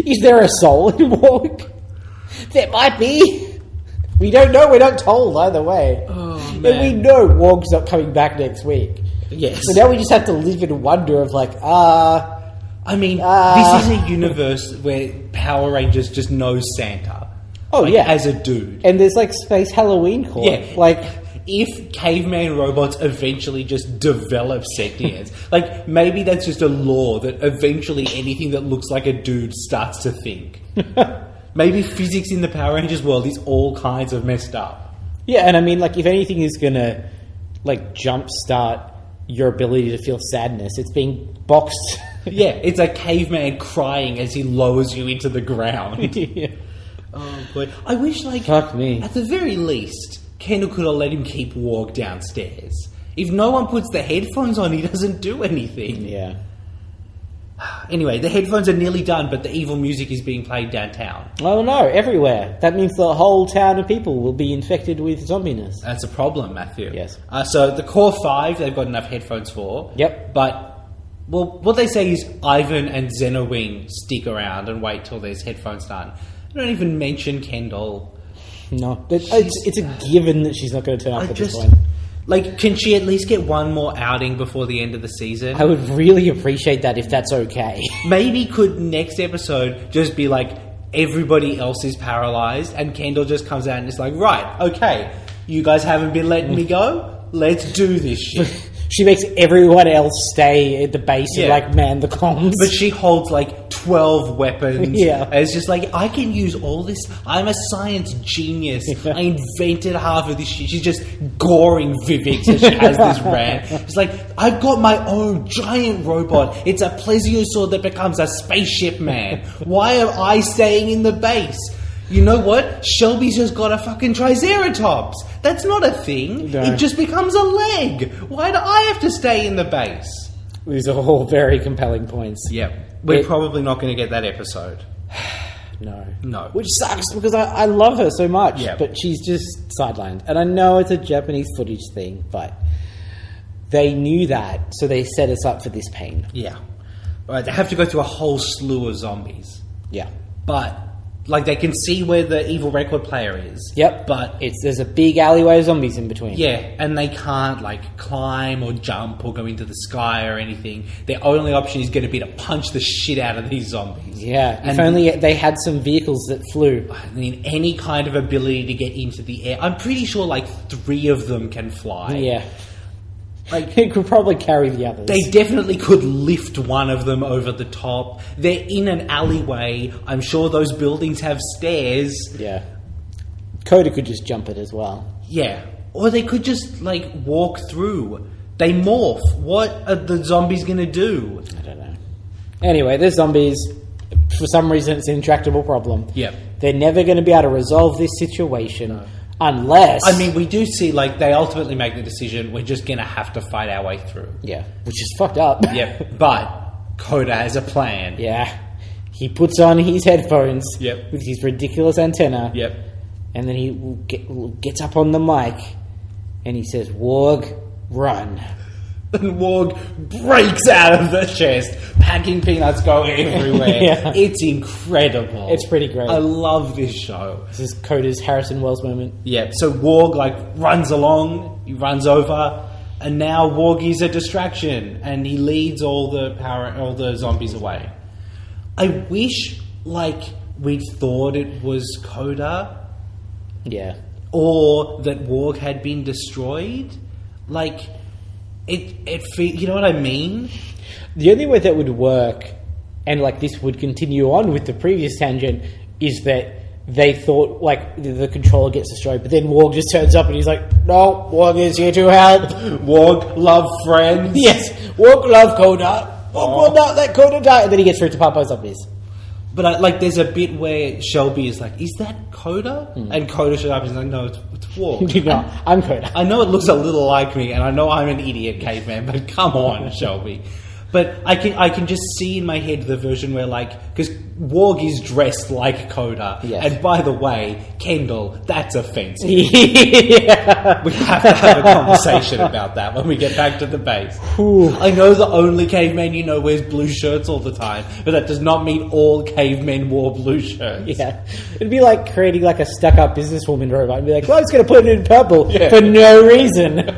B: Is there a soul in Worg? There might be. We don't know, we're not told either way.
C: Oh,
B: And
C: man.
B: we know Worg's not coming back next week.
C: Yes.
B: So now we just have to live in wonder of like,
C: I mean, this is a universe where Power Rangers just know Santa.
B: Oh,
C: Like,
B: yeah.
C: As a dude.
B: and there's like Space Halloween Corps.
C: Yeah.
B: Like,
C: If caveman robots eventually just develop sentience, like maybe that's just a law that eventually anything that looks like a dude starts to think. Maybe physics in the Power Rangers world is all kinds of messed up.
B: yeah, and I mean, like, if anything is gonna like jumpstart your ability to feel sadness. It's being boxed.
C: Yeah, it's a caveman crying as he lowers you into the ground.
B: Yeah.
C: Oh boy, I wish
B: Fuck me.
C: at the very least Kendall could have let him keep Worg downstairs. If no one puts the headphones on, he doesn't do anything.
B: Yeah.
C: Anyway, the headphones are nearly done, but the evil music is being played downtown.
B: Oh no, everywhere. That means the whole town of people will be infected with zombiness.
C: That's a problem, Matthew.
B: Yes.
C: So the core 5, they've got enough headphones for.
B: Yep.
C: But, well, what they say is Ivan and Xenowing stick around and wait till there's headphones done. They don't even mention Kendall.
B: No, it's a given that she's not going to turn up at this point.
C: Like, can she at least get one more outing before the end of the season?
B: I would really appreciate that if that's okay.
C: Maybe could next episode just be like, everybody else is paralyzed and Kendall just comes out and is like, right, okay, you guys haven't been letting me go? Let's do this shit.
B: She makes everyone else stay at the base and, like, man the comms.
C: But she holds, like, 12 weapons.
B: Yeah.
C: And it's just like, I can use all this. I'm a science genius. I invented half of this shit. She's just goring Vivix as she has this rant. It's like, I've got my own giant robot. It's a plesiosaur that becomes a spaceship man. Why am I staying in the base? You know what? Shelby's just got a fucking Triceratops. That's not a thing.
B: No.
C: It just becomes a leg. Why do I have to stay in the base?
B: These are all very compelling points.
C: Yeah. We're probably not going to get that episode. No.
B: Which sucks because I love her so much.
C: Yeah.
B: But she's just sidelined. And I know it's a Japanese footage thing, but they knew that, so they set us up for this pain.
C: Yeah. Right, they have to go through a whole slew of zombies.
B: Yeah.
C: But, like, they can see where the evil record player is.
B: Yep.
C: But
B: There's a big alleyway of zombies in between.
C: yeah, and they can't, like, climb or jump or go into the sky or anything. Their only option is going to be to punch the shit out of these zombies.
B: Yeah.
C: And
B: if only they had some vehicles that flew.
C: I mean, any kind of ability to get into the air. I'm pretty sure, like, 3 of them can fly.
B: Yeah.
C: Like,
B: It could probably carry the others.
C: they definitely could lift one of them over the top. They're in an alleyway. I'm sure those buildings have stairs.
B: Yeah. Coda could just jump it as well.
C: Yeah. Or they could just, like, walk through. They morph. What are the zombies going to do?
B: I don't know. Anyway, there's zombies. For some reason, it's an intractable problem.
C: Yep.
B: They're never going to be able to resolve this situation unless...
C: I mean, we do see, like, they ultimately make the decision, we're just going to have to fight our way through.
B: Yeah, which is fucked up.
C: Yep. But Coda has a plan.
B: Yeah. He puts on his headphones
C: Yep.
B: with his ridiculous antenna.
C: Yep.
B: And then he gets up on the mic and he says, Worg, run.
C: And Worg breaks out of the chest. Packing peanuts go everywhere.
B: Yeah.
C: It's incredible.
B: It's pretty great.
C: I love this show.
B: This is Coda's Harrison Wells moment.
C: Yeah, so Worg, like, runs along, he runs over, and now Worg is a distraction, and he leads all the zombies away. I wish, like, we'd thought it was Coda,
B: Yeah.
C: or that Worg had been destroyed. Like, you know what I mean?
B: The only way that would work, and like this would continue on with the previous tangent, is that they thought like the controller gets destroyed, but then Worg just turns up and he's like, "No, Worg is here to help.
C: Worg, love friends."
B: Yes, Worg love Coda. Worg will not let Coda die." And then he gets through to Papa Zombies.
C: But like, there's a bit where Shelby is like, "Is that Coda?" And Coda shows up and he's like, "No, it's Worg."
B: No, I'm Coda.
C: I know it looks a little like me, and I know I'm an idiot caveman, but come on, Shelby. But I can just see in my head the version where, like, because Worg is dressed like Coda,
B: Yes.
C: and by the way, Kendall, that's offensive.
B: Yeah.
C: We have to have a conversation about that when we get back to the base.
B: Ooh.
C: I know the only caveman you know wears blue shirts all the time, but that does not mean all cavemen wore blue shirts.
B: Yeah, it'd be like creating like a stuck-up businesswoman robot and be like, "Well, I'm just going to put it in purple
C: Yeah.
B: for no reason."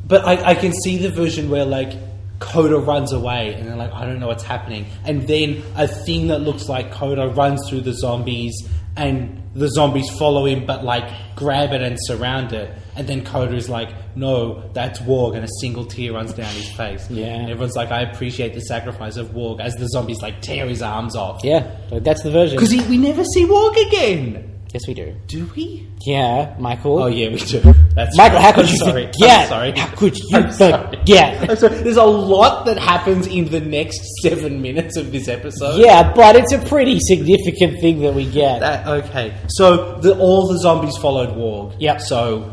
C: But I can see the version where, like, Coda runs away and they're like, I don't know what's happening. And then a thing that looks like Coda runs through the zombies and the zombies follow him but, like, grab it and surround it. And then Coda is like, no, that's Worg, and a single tear runs down his face.
B: Yeah.
C: And everyone's like, I appreciate the sacrifice of Worg, as the zombies, like, tear his arms off.
B: Yeah, like, that's the version.
C: Because we never see Worg again.
B: Yes, we do.
C: Do we?
B: Yeah, Michael.
C: Oh, yeah, we do. That's
B: Michael,
C: right.
B: how could
C: I'm
B: you
C: sorry.
B: forget?
C: I'm sorry.
B: How could you
C: I'm sorry.
B: forget?
C: I'm sorry. There's a lot that happens in the next 7 minutes of this episode.
B: Yeah, but it's a pretty significant thing that we get.
C: Okay. So all the zombies followed Worg.
B: Yep.
C: So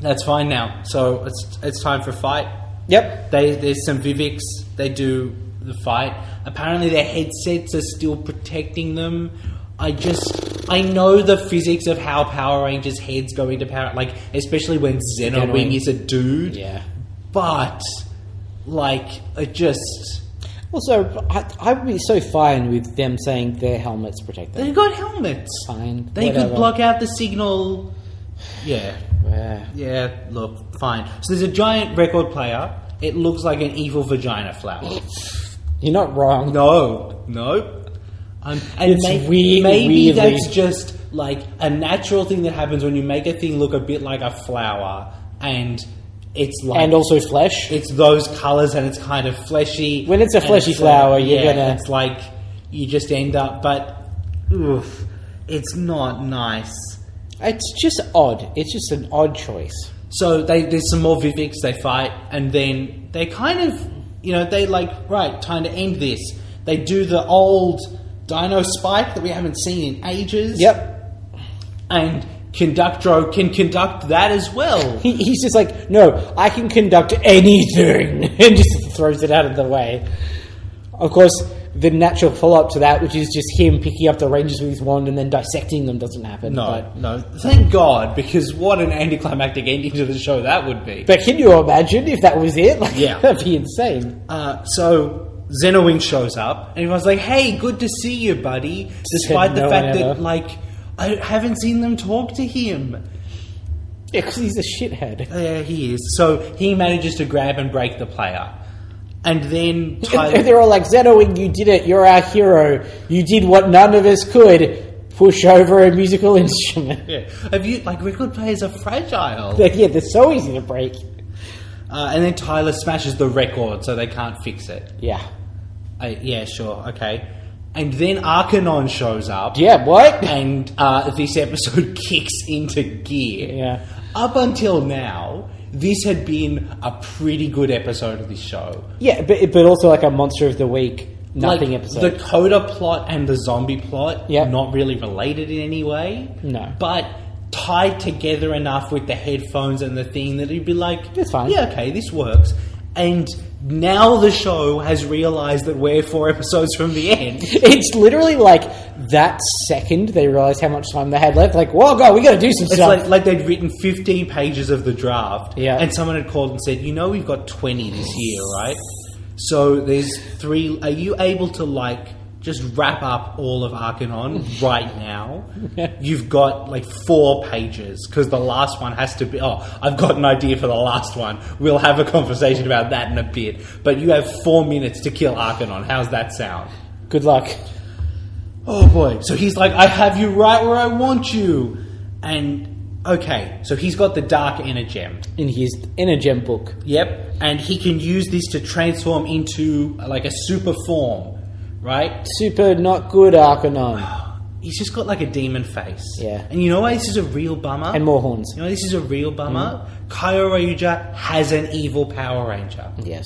C: that's fine now. So it's time for a fight.
B: Yep.
C: There's some Vivics. They do the fight. Apparently their headsets are still protecting them. I know the physics of how Power Rangers heads go into power, like especially when Xenowing is a dude.
B: Yeah.
C: But like it just.
B: Also, I would be so fine with them saying their helmets protect them.
C: They've got helmets.
B: Fine.
C: They
B: whatever.
C: could block out the signal. Yeah.
B: Yeah.
C: Yeah, look, fine. So there's a giant record player. It looks like an evil vagina flower.
B: You're not wrong.
C: No. And
B: It's
C: maybe
B: weirdly-
C: that's just like a natural thing that happens when you make a thing look a bit like a flower, and it's like
B: And also flesh.
C: it's those colours and it's kind of fleshy.
B: When it's a
C: and
B: fleshy flower, you're gonna-
C: It's like you just end up, but oof, it's not nice.
B: It's just odd. It's just an odd choice.
C: So there's some more Vivics, they fight, and then they kind of, they like, right, time to end this. They do the old Dino spike that we haven't seen in ages.
B: Yep.
C: And Conductro can conduct that as well.
B: He's just like, no, I can conduct anything, and just throws it out of the way. Of course, the natural follow-up to that, which is just him picking up the Rangers with his wand and then dissecting them, doesn't happen.
C: No. Thank God, because what an anticlimactic ending to the show that would be.
B: But can you imagine if that was it? Like,
C: Yeah.
B: that'd be insane.
C: So Xenowing shows up, and everyone's like, hey, good to see you, buddy. Despite the
B: no
C: fact
B: one
C: that,
B: ever.
C: like, I haven't seen them talk to him.
B: Yeah, because he's a shithead.
C: Yeah, he is. So he manages to grab and break the player. And then Tyler...
B: They're all like, Xenowing, you did it. You're our hero. You did what none of us could. Push over a musical instrument.
C: Yeah. Record players are fragile.
B: Yeah, they're so easy to break.
C: And then Tyler smashes the record so they can't fix it.
B: Yeah.
C: Yeah, sure, okay. And then Arcanon shows up.
B: Yeah, what?
C: And this episode kicks into gear.
B: Yeah.
C: Up until now, this had been a pretty good episode of this show.
B: Yeah, but also like a Monster of the Week, nothing
C: like,
B: episode.
C: The Coda plot and the zombie plot,
B: Yep.
C: not really related in any way.
B: No.
C: But tied together enough with the headphones and the thing that you'd be like,
B: That's fine.
C: Yeah, okay, this works. And now the show has realised that we're 4 episodes from the end.
B: It's literally like that second they realised how much time they had left. Like, whoa, God, we got to do some
C: It's
B: stuff.
C: like they'd written 15 pages of the draft,
B: Yeah.
C: and someone had called and said, we've got 20 this year, right? So there's 3. Are you able to, just wrap up all of Arcanon right now? You've got, 4 pages, because the last one has to be... Oh, I've got an idea for the last one. We'll have a conversation about that in a bit. But you have 4 minutes to kill Arcanon. How's that sound?
B: Good luck.
C: Oh boy. So he's like, I have you right where I want you. And, okay, so he's got the Dark Energem.
B: In his Energem book.
C: Yep. And he can use this to transform into, a super form, right?
B: Super not good Arcanon.
C: He's just got, a demon face.
B: Yeah.
C: And you know why this is a real bummer?
B: And more horns.
C: You know this is a real bummer? Kyoryuja has an evil Power Ranger.
B: Yes.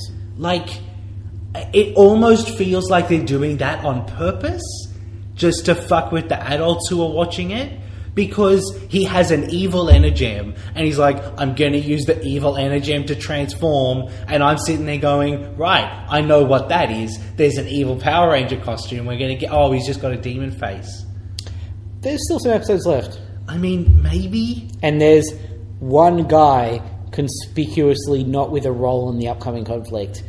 C: It almost feels like they're doing that on purpose, just to fuck with the adults who are watching it, because he has an evil Energem, and he's like, I'm going to use the evil Energem to transform, and I'm sitting there going, right, I know what that is. There's an evil Power Ranger costume. We're going to get... Oh, he's just got a demon face.
B: There's still some episodes left.
C: I mean, maybe...
B: And there's one guy conspicuously not with a role in the upcoming conflict.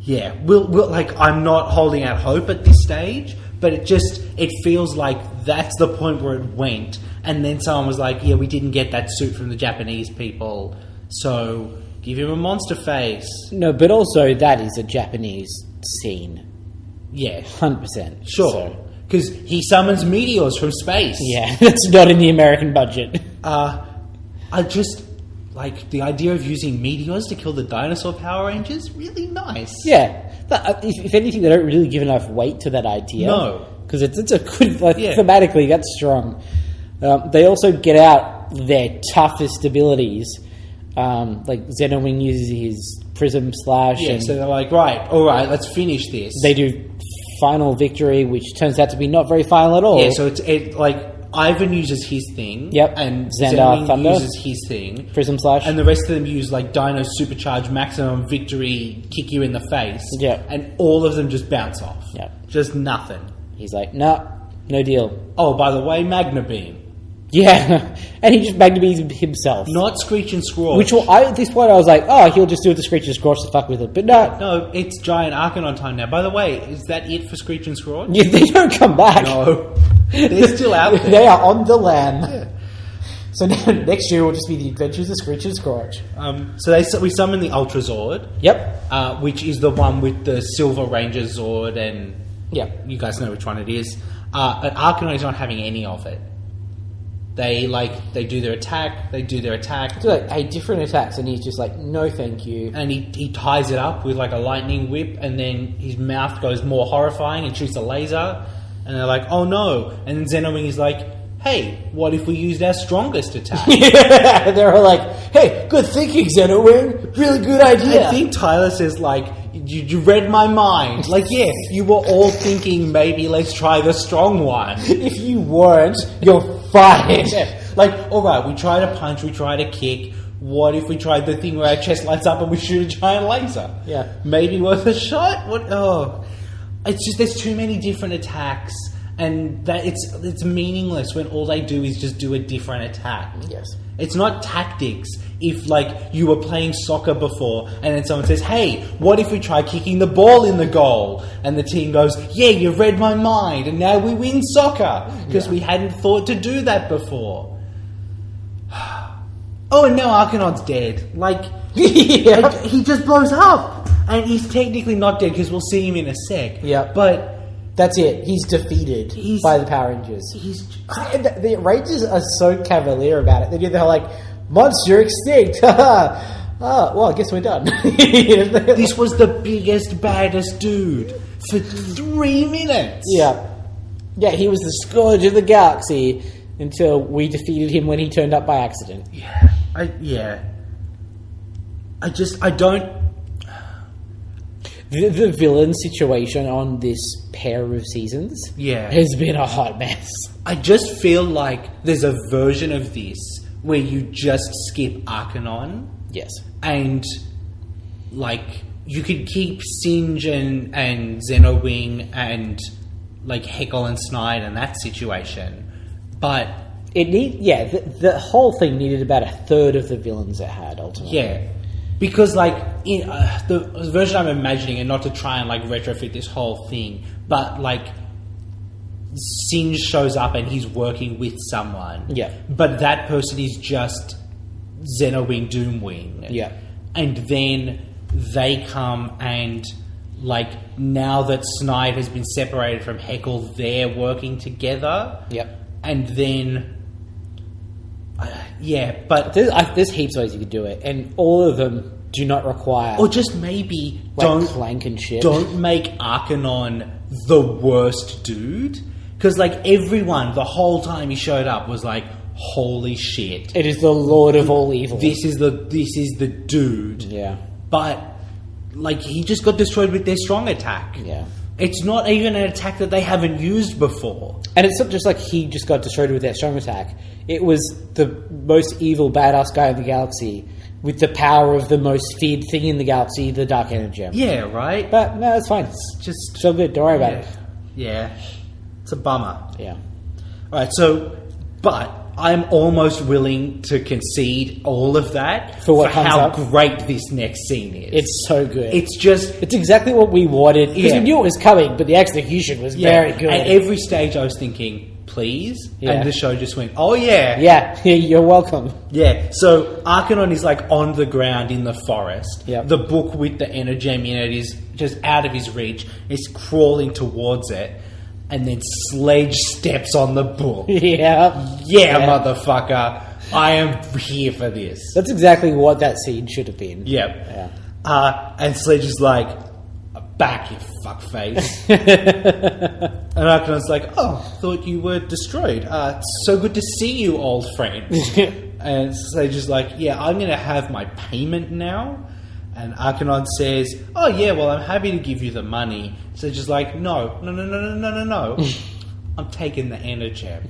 C: Yeah, we'll I'm not holding out hope at this stage, but it feels like that's the point where it went, and then someone was like, yeah, we didn't get that suit from the Japanese people, so give him a monster face.
B: No, but also that is a Japanese scene.
C: Yeah,
B: 100%.
C: sure. Because he summons meteors from space.
B: Yeah, that's not in the American budget.
C: I just... the idea of using meteors to kill the dinosaur Power Rangers, really nice.
B: Yeah. But if anything, they don't really give enough weight to that idea.
C: No.
B: Because it's a good...
C: Yeah.
B: Thematically, that's strong. They also get out their toughest abilities. Like Xenowing uses his Prism Slash.
C: Yeah,
B: and
C: so they're like, right, all right, let's finish this.
B: they do Final Victory, which turns out to be not very final at all.
C: Yeah, so it's like Ivan uses his thing.
B: Yep.
C: And
B: Xandar
C: Xenowing
B: Thunder.
C: uses his thing.
B: Prism Slash.
C: And the rest of them use like Dino Supercharge, Maximum Victory, kick you in the face.
B: Yep.
C: And all of them just bounce off.
B: Yep.
C: Just nothing.
B: He's like, nah, no deal.
C: Oh, by the way, Magna Beam.
B: Yeah, and he just magnabeams himself.
C: Not Screech and Scorch.
B: Which at this point I was like, oh, he'll just do it to Screech and Scorch to fuck with it. But no,
C: No, it's Giant Arcanon time now. By the way, is that it for Screech and Scorch?
B: yeah, they don't come back.
C: No. They're still out there.
B: They are on the lam. So now, next year will just be the Adventures of Screech and Scorch.
C: So we summon the Ultra Zord.
B: Yep.
C: Which is the one with the Silver Ranger Zord, and
B: Yep.
C: you guys know which one it is. But Arcanon is not having any of it. They do their attack,
B: Do like 8 different attacks, and he's just like, no, thank you.
C: and he ties it up with like a lightning whip, and then his mouth goes more horrifying and shoots a laser, and they're like, oh no, and then Xenowing is like, hey, what if we used our strongest attack?
B: Yeah, they're all like, hey, good thinking, Xenowing. Really good idea.
C: I think Tyler says like, you read my mind. Like, yeah, you were all thinking maybe let's try the strong one.
B: If you weren't, you're fired.
C: Yeah. Like, alright, we try to punch, we try to kick. What if we tried the thing where our chest lights up and we shoot a giant laser?
B: Yeah.
C: Maybe worth a shot? What? Oh. It's just, there's too many different attacks. And that it's meaningless when all they do is just do a different attack.
B: Yes.
C: It's not tactics. If, like, you were playing soccer before and then someone says, hey, what if we try kicking the ball in the goal? And the team goes, yeah, you read my mind, and now we win soccer because we hadn't thought to do that before. Oh, and now Arcanon's dead. Like, like, he just blows up. And he's technically not dead because we'll see him in a sec.
B: Yeah.
C: But
B: That's it. He's defeated by the Power Rangers. The Rangers are so cavalier about it. They do the whole like, monster extinct. Well, I guess we're done.
C: This was the biggest, baddest dude for 3 minutes.
B: Yeah. Yeah, he was the scourge of the galaxy until we defeated him when he turned up by accident.
C: I don't...
B: The villain situation on this pair of seasons has been a hot mess.
C: I just feel like there's a version of this where you just skip Arcanon.
B: Yes.
C: And, like, you could keep Singe and Xenowing and, like, Heckle and Snide and that situation. But...
B: the whole thing needed about a third of the villains it had, ultimately.
C: Yeah. Because, like, in the version I'm imagining, and not to try and, like, retrofit this whole thing, but, like, Singe shows up and he's working with someone.
B: Yeah.
C: But that person is just Xenowing Doomwing.
B: Yeah.
C: And then they come and, like, now that Snide has been separated from Heckle, they're working together.
B: Yep.
C: And then... but...
B: There's heaps of ways you could do it, and all of them do not require...
C: Or just maybe
B: like clank and shit.
C: Don't make Arcanon the worst dude. Because, like, everyone, the whole time he showed up, was like, holy shit.
B: It is the Lord of all evil.
C: This is the dude.
B: Yeah.
C: But, like, he just got destroyed with their strong attack.
B: Yeah.
C: It's not even an attack that they haven't used before.
B: And it's not just like he just got destroyed with that strong attack. It was the most evil, badass guy in the galaxy with the power of the most feared thing in the galaxy, the Dark Energy Gem.
C: Yeah, right?
B: But, no, it's fine. It's
C: just
B: so good. Don't worry about it.
C: Yeah. It's a bummer.
B: Yeah.
C: Alright, but I'm almost willing to concede all of that
B: for
C: how great this next scene is.
B: It's so good. It's exactly what we wanted, because we knew it was coming, but the execution was very good.
C: At every stage I was thinking, please?
B: Yeah.
C: And the show just went, oh yeah.
B: Yeah, you're welcome.
C: Yeah, so Arcanon is like on the ground in the forest.
B: Yep.
C: The book with the Energem in it is just out of his reach. He's crawling towards it. And then Sledge steps on the book. Yeah, motherfucker. I am here for this.
B: That's exactly what that scene should have been.
C: Yep.
B: Yeah.
C: And Sledge is like, back, you fuckface. And Arcanon's like, oh, thought you were destroyed. So good to see you, old friend. And Sledge is like, yeah, I'm going to have my payment now. And Arcanon says, oh, yeah, well, I'm happy to give you the money. Sledge is like, no. I'm taking the energem.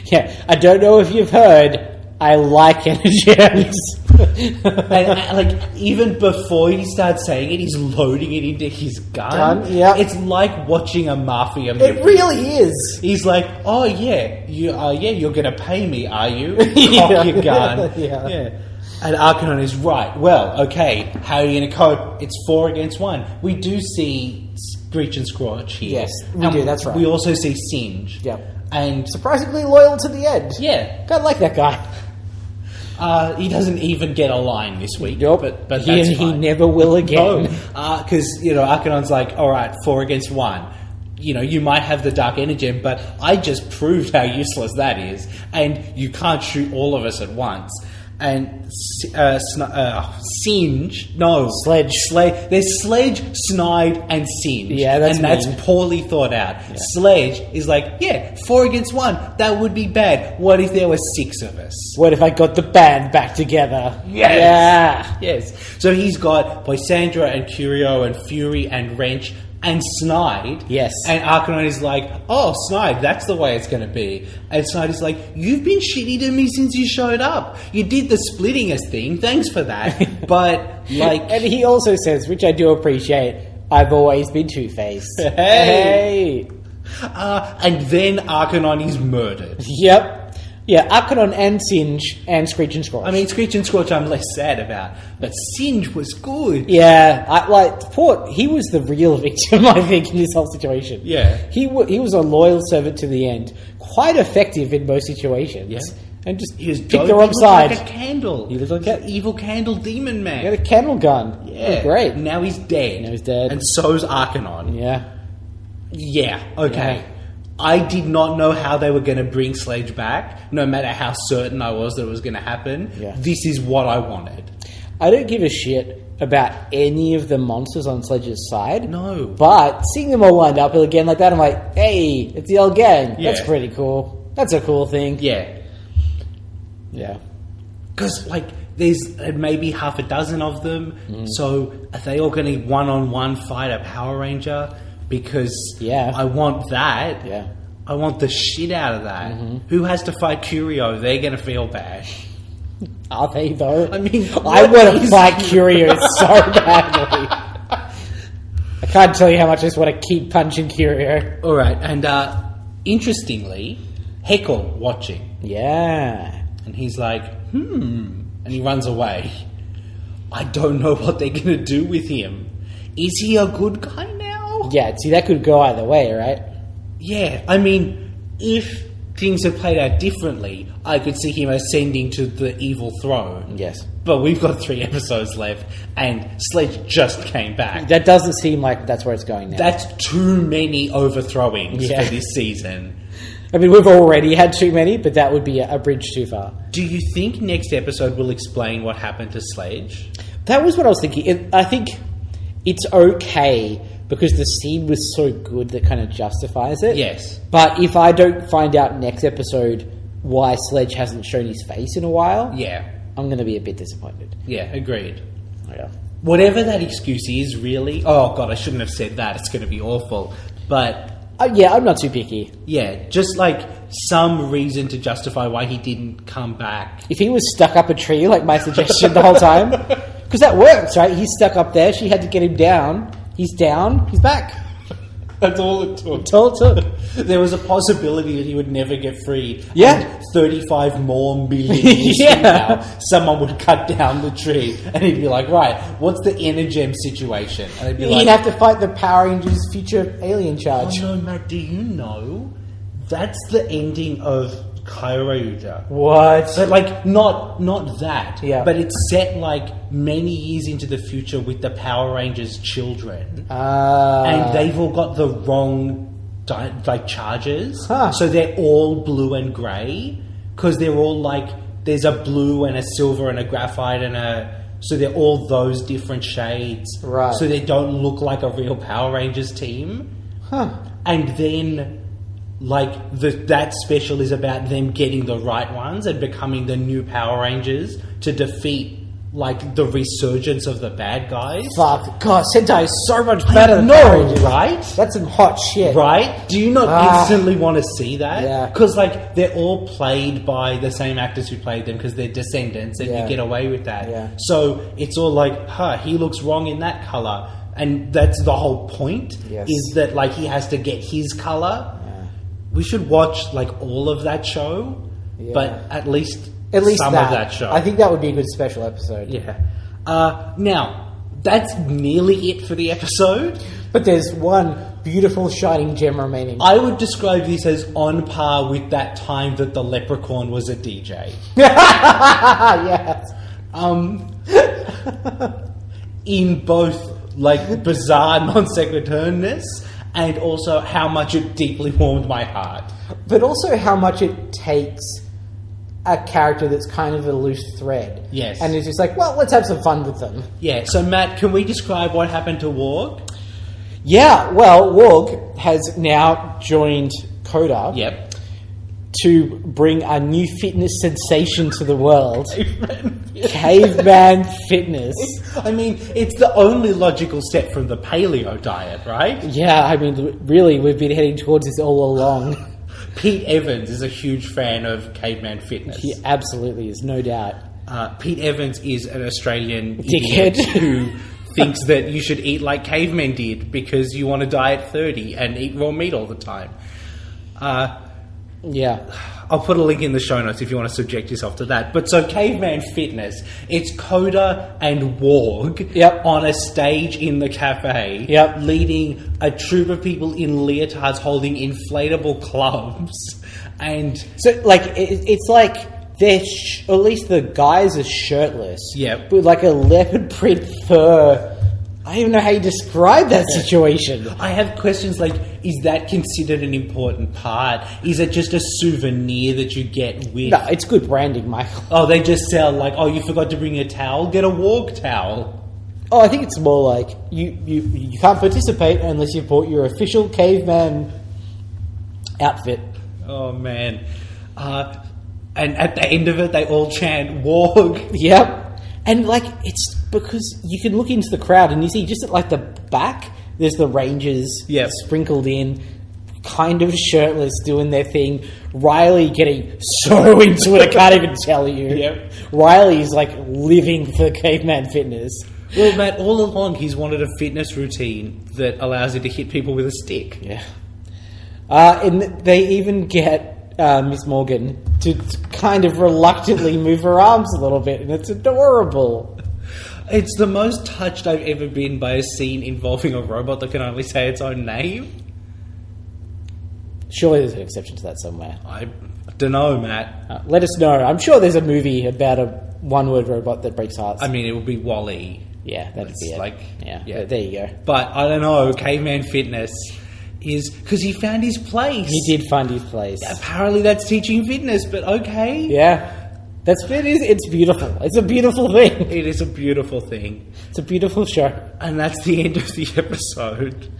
B: Yeah, I don't know if you've heard, I like energems.
C: And like, even before he starts saying it, he's loading it into his gun.
B: Yeah.
C: It's like watching a mafia movie.
B: It really is.
C: He's like, oh yeah, you're gonna pay me, are you? Cock your gun.
B: Yeah.
C: And Arcanon is right. Well, okay, how are you gonna cope? It's 4 against 1. We do see Screech and Scorch here.
B: Yes, we do, that's right.
C: We also see Singe.
B: Yeah.
C: And
B: Surprisingly loyal to the end.
C: yeah.
B: I like that guy.
C: He doesn't even get a line this week.
B: Nope.
C: But that's
B: he
C: fine.
B: never will again.
C: Because, Arcanon's like, all right, 4 against 1. You might have the Dark Energem, but I just proved how useless that is. And you can't shoot all of us at once. And Singe, no.
B: Sledge.
C: There's Sledge, Snide, and Singe.
B: Yeah, that's
C: And that's
B: mean.
C: poorly thought out.
B: Yeah.
C: Sledge is like, yeah, 4 against 1. That would be bad. What if there were 6 of us?
B: What if I got the band back together?
C: Yes.
B: Yeah.
C: Yes. So he's got Lysandra and Curio and Fury and Wrench and Snide.
B: Yes.
C: And Arcanon is like, oh, Snide, that's the way it's going to be. And Snide is like, you've been shitty to me since you showed up. You did the splitting us thing. Thanks for that. But, like...
B: And he also says, which I do appreciate, I've always been two-faced.
C: Hey. And then Arcanon is murdered.
B: Yep. Yeah, Arcanon and Singe and Screech and Scorch.
C: I mean, Screech and Scorch I'm less sad about, but Singe was good.
B: Yeah, he was the real victim, I think, in this whole situation.
C: Yeah.
B: He was a loyal servant to the end. Quite effective in most situations.
C: Yeah.
B: And just
C: He was
B: picked
C: dope.
B: the wrong
C: He
B: side.
C: looked like a candle.
B: He looked like
C: an evil candle demon man.
B: He had a candle gun.
C: Yeah.
B: Oh, great.
C: Now he's dead. And so's Arcanon.
B: Yeah.
C: Yeah. Okay.
B: Yeah.
C: I did not know how they were going to bring Sledge back, no matter how certain I was that it was going to happen.
B: Yeah.
C: This is what I wanted.
B: I don't give a shit about any of the monsters on Sledge's side.
C: No.
B: But seeing them all lined up again like that, I'm like, hey, it's the old gang.
C: Yeah.
B: That's pretty cool. That's a cool thing.
C: Yeah.
B: Yeah.
C: Because, there's maybe half a dozen of them, so are they all going to one-on-one fight a Power Ranger? Because I want that.
B: Yeah.
C: I want the shit out of that. Who has to fight Curio? They're going to feel bad.
B: Are they, though?
C: I mean,
B: I want to fight Curio so badly. I can't tell you how much I just want to keep punching Curio.
C: All right, and interestingly, Heckle watching.
B: Yeah.
C: And he's like, and he runs away. I don't know what they're going to do with him. Is he a good guy now?
B: Yeah, see, that could go either way, right?
C: Yeah, I mean, if things had played out differently, I could see him ascending to the evil throne.
B: Yes.
C: But we've got 3 episodes left, and Sledge just came back.
B: That doesn't seem like that's where it's going now.
C: That's too many overthrowings for this season.
B: I mean, we've already had too many, but that would be a bridge too far.
C: Do you think next episode will explain what happened to Sledge?
B: That was what I was thinking. I think it's okay because the scene was so good that kind of justifies it.
C: Yes.
B: But if I don't find out next episode why Sledge hasn't shown his face in a while, I'm going to be a bit disappointed.
C: Yeah, agreed.
B: Yeah.
C: Whatever that excuse is, really... Oh, God, I shouldn't have said that. It's going to be awful. But...
B: I'm not too picky.
C: Yeah, just some reason to justify why he didn't come back.
B: If he was stuck up a tree, like my suggestion the whole time... Because that works, right? He's stuck up there. She had to get him down. He's down. He's back.
C: That's all it took.
B: That's all it took.
C: There was a possibility that he would never get free.
B: Yeah.
C: And 35 more million years from now, someone would cut down the tree. And he'd be like, right, what's the energem situation? And they'd be
B: He'd have to fight the Power Rangers future alien charge.
C: Oh no, Matt, do you know? That's the ending of Kyryuja.
B: What?
C: But not that.
B: Yeah.
C: But it's set many years into the future with the Power Rangers children. And they've all got the wrong charges.
B: Huh.
C: So they're all blue and grey. Because they're all there's a blue and a silver and a graphite and a so they're all those different shades,
B: Right.
C: so they don't look like a real Power Rangers team.
B: Huh.
C: And then, like, that special is about them getting the right ones and becoming the new Power Rangers to defeat, like, the resurgence of the bad guys.
B: Fuck. God, Sentai is so much better than
C: No,
B: Power Rangers.
C: right?
B: That's some hot shit.
C: Right? Do you not instantly want to see that?
B: Yeah.
C: Because, like, they're all played by the same actors who played them because they're descendants and
B: Yeah.
C: you get away with that.
B: Yeah.
C: So it's all like, he looks wrong in that colour. And that's the whole point,
B: Yes.
C: is that, like, he has to get his colour.
B: Yeah.
C: We should watch, like, all of that show,
B: Yeah.
C: but at least some
B: that.
C: of that show.
B: I think that would be a good special episode.
C: Yeah. Now, that's nearly it for the episode.
B: But there's one beautiful shining gem remaining.
C: I would describe this as on par with that time that the Leprechaun was a DJ.
B: Yes.
C: In both, like, bizarre non sequiturness and also how much it deeply warmed my heart.
B: But also how much it takes a character that's kind of a loose thread.
C: Yes.
B: And it's just like, well, let's have some fun with them.
C: Yeah, so Matt, can we describe what happened to Worg?
B: Yeah, well, Worg has now joined Coda
C: Yep.
B: to bring a new fitness sensation to the world. Caveman fitness.
C: I mean, it's the only logical step from the paleo diet, right?
B: Yeah, I mean, really, we've been heading towards this all along.
C: Pete Evans is a huge fan of caveman fitness.
B: He absolutely is, no doubt.
C: Pete Evans is an Australian
B: Dickhead.
C: idiot who thinks that you should eat like cavemen did because you want to die at 30 and eat raw meat all the time.
B: Yeah.
C: I'll put a link in the show notes if you want to subject yourself to that. But so Caveman Fitness, it's Coda and Worg
B: Yep.
C: on a stage in the cafe,
B: Yep.
C: leading a troop of people in leotards holding inflatable clubs. And
B: So, like, it's like they're, or at least the guys are shirtless.
C: Yep.
B: With like a leopard print fur. I don't even know how you describe that situation.
C: I have questions like, is that considered an important part? Is it just a souvenir that you get with...
B: No, it's good branding, Michael.
C: Oh, they just sell like, oh, you forgot to bring a towel? Get a Worg towel.
B: Oh, I think it's more like you can't participate unless you've bought your official caveman outfit.
C: Oh, man. And at the end of it, they all chant Worg.
B: Yep. And, like, it's because you can look into the crowd and you see just at, like, the back, there's the Rangers
C: Yep.
B: sprinkled in, kind of shirtless, doing their thing. Riley getting so into it, I can't even tell you.
C: Yep.
B: Riley's, like, living for caveman fitness.
C: Well, Matt, all along he's wanted a fitness routine that allows him to hit people with a stick.
B: Yeah. And they even get Miss Morgan to kind of reluctantly move her arms a little bit, and it's adorable.
C: It's the most touched I've ever been by a scene involving a robot that can only say its own name.
B: Surely there's an exception to that somewhere.
C: I don't know, Matt.
B: Let us know. I'm sure there's a movie about a one-word robot that breaks hearts.
C: I mean, it would be Wall-E.
B: Yeah, that'd
C: It's
B: be it.
C: like-
B: yeah,
C: yeah.
B: there you go.
C: But I don't know, Caveman Fitness is... Because he found his place.
B: He did find his place.
C: Apparently that's teaching fitness, but okay.
B: Yeah. It's beautiful. It's a beautiful thing.
C: It is a beautiful thing.
B: It's a beautiful show.
C: And that's the end of the episode.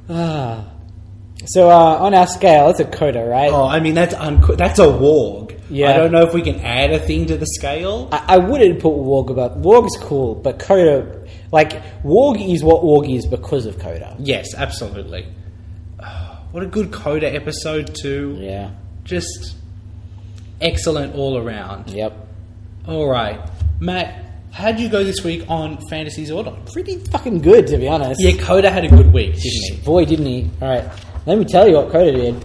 B: So, on our scale, it's a Coda, right?
C: Oh, I mean, that's a Worg.
B: Yeah.
C: I don't know if we can add a thing to the scale.
B: I wouldn't put Worg above... Worg's cool, but Coda... Like, Worg is what Worg is because of Coda.
C: Yes, absolutely. Oh, what a good Coda episode too.
B: Yeah.
C: Just excellent all around.
B: Yep.
C: All right. Matt, how'd you go this week on Fantasy Zordon?
B: Pretty fucking good, to be honest.
C: Yeah, Coda had a good week, didn't he?
B: Boy, didn't he. Alright, let me tell you what Coda did.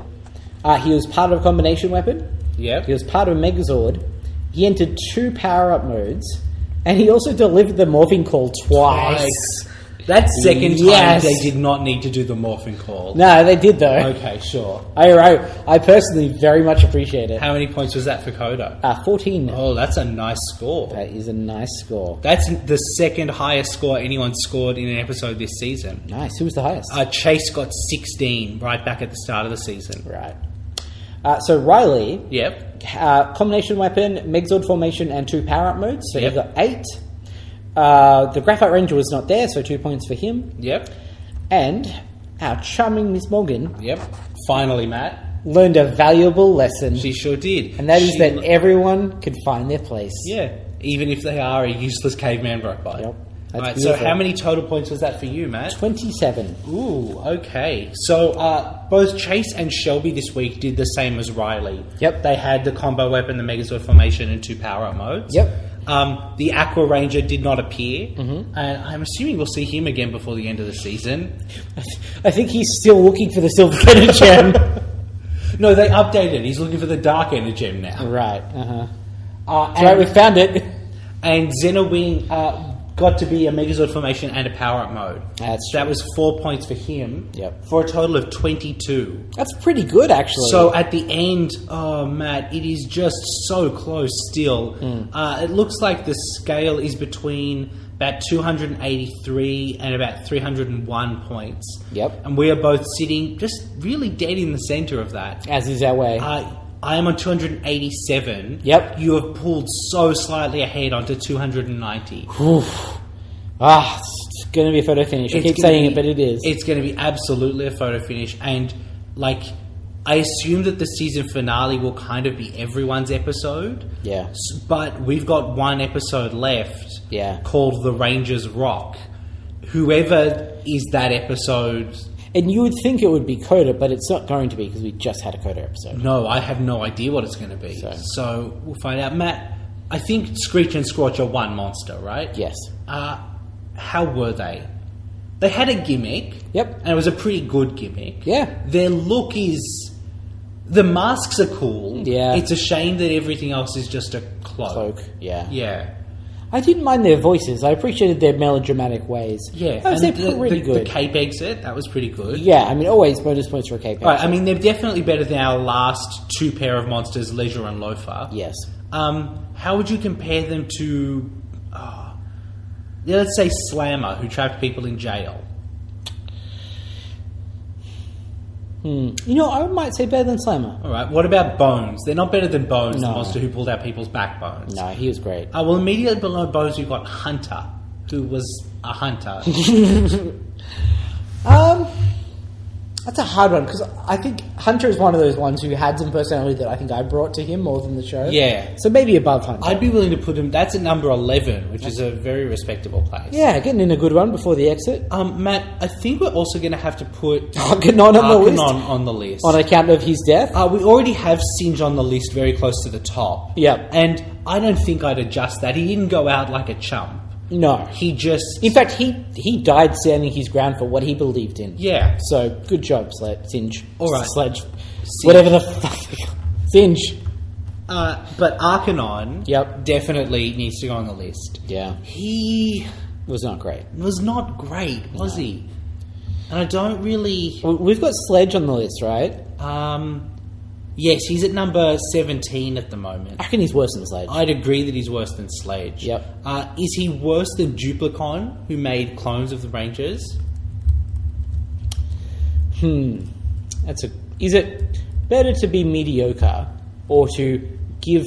B: He was part of a combination weapon.
C: Yep.
B: He was part of a Megazord. He entered 2 power-up modes. And he also delivered the morphing call twice.
C: That second time,
B: Yes.
C: they did not need to do the morphing call.
B: No, they did, though.
C: Okay, sure.
B: I personally very much appreciate it.
C: How many points was that for Coda?
B: 14.
C: Oh, that's a nice score.
B: That is a nice score.
C: That's the second highest score anyone scored in an episode this season.
B: Nice. Who was the highest?
C: Chase got 16 right back at the start of the season.
B: Right. So Riley,
C: Yep.
B: combination weapon, Megazord formation, and 2 power-up modes. So
C: Yep.
B: you've got 8. The Graphite Ranger was not there, so 2 points for him.
C: Yep.
B: And our charming Miss Morgan
C: Yep. Finally, Matt.
B: learned a valuable lesson.
C: She sure did.
B: And that is that everyone can find their place.
C: Yeah. Even if they are a useless caveman robot.
B: Yep. That's
C: Alright, so
B: beautiful.
C: how many total points was that for you, Matt?
B: 27.
C: Ooh, okay. So both Chase and Shelby this week did the same as Riley.
B: Yep.
C: They had the combo weapon, the Megazord formation, and 2 power-up modes.
B: Yep.
C: The Aqua Ranger did not appear, and I'm assuming we'll see him again before the end of the season.
B: I think he's still looking for the Silver Cannon Gem.
C: No, they updated. He's looking for the Dark Energy now.
B: Right, right, we found it.
C: And Xenowing got to be a Megazord formation and a power-up mode.
B: That's
C: That
B: true.
C: was 4 points for him.
B: Yep.
C: For a total of 22.
B: That's pretty good, actually.
C: So at the end, oh, Matt, it is just so close still. It looks like the scale is between about 283 and about 301 points.
B: Yep.
C: And we are both sitting just really dead in the center of that.
B: As is our way.
C: I am on 287.
B: Yep.
C: You have pulled so slightly ahead onto 290.
B: It's going to be a photo finish. I
C: It's
B: keep
C: gonna
B: saying
C: be-
B: it, but it is.
C: It's going to be absolutely a photo finish. And, like, I assume that the season finale will kind of be everyone's episode.
B: Yeah.
C: But we've got one episode left
B: Yeah.
C: called The Rangers Rock. Whoever is that episode...
B: And you would think it would be Coda, but it's not going to be because we just had a Coda episode.
C: No, I have no idea what it's going to be. So we'll find out. Matt, I think Screech and Scorch are one monster, right?
B: Yes.
C: How were they? They had a gimmick.
B: Yep.
C: And it was a pretty good gimmick.
B: Yeah.
C: Their look is... The masks are cool.
B: Yeah.
C: It's a shame that everything else is just a cloak.
B: Yeah.
C: Yeah.
B: I didn't mind their voices. I appreciated their melodramatic ways.
C: Yeah.
B: I would say pretty
C: the
B: good.
C: cape exit, that was pretty good.
B: Yeah, I mean, always bonus points for a cape.
C: Right, I mean, they're definitely better than our last 2 pair of monsters, Leisure and Loafer.
B: Yes.
C: How would you compare them to, let's say Slammer, who trapped people in jail?
B: You know, I might say better than Slammer.
C: All right, what about Bones? They're not better than Bones, the
B: No.
C: monster who pulled out people's backbones.
B: No, he was great.
C: Well, immediately below Bones, we've got Hunter, who was a hunter.
B: That's a hard one because I think Hunter is one of those ones who had some personality that I think I brought to him more than the show.
C: Yeah.
B: So maybe above Hunter.
C: I'd be willing to put him... That's at number 11, which is a very respectable place.
B: Yeah, getting in a good run before the exit.
C: Matt, I think we're also going to have to put
B: Arcanon on the list.
C: Arcanon on the list.
B: On account of his death.
C: We already have Singe on the list very close to the top.
B: Yep.
C: And I don't think I'd adjust that. He didn't go out like a chump.
B: No.
C: He just...
B: In fact, he died standing his ground for what he believed in.
C: Yeah.
B: So, good job, Singe.
C: All right.
B: Sledge. Whatever the fuck. Singe.
C: But Arcanon
B: Yep.
C: definitely needs to go on the list.
B: Yeah.
C: He
B: Was not great.
C: was not great, was he? And I don't really...
B: We've got Sledge on the list, right?
C: Yes, he's at number 17 at the moment.
B: I reckon he's worse than Sledge.
C: I'd agree that he's worse than Sledge.
B: Yep.
C: Is he worse than Duplicon, who made clones of the Rangers?
B: Is it better to be mediocre or to give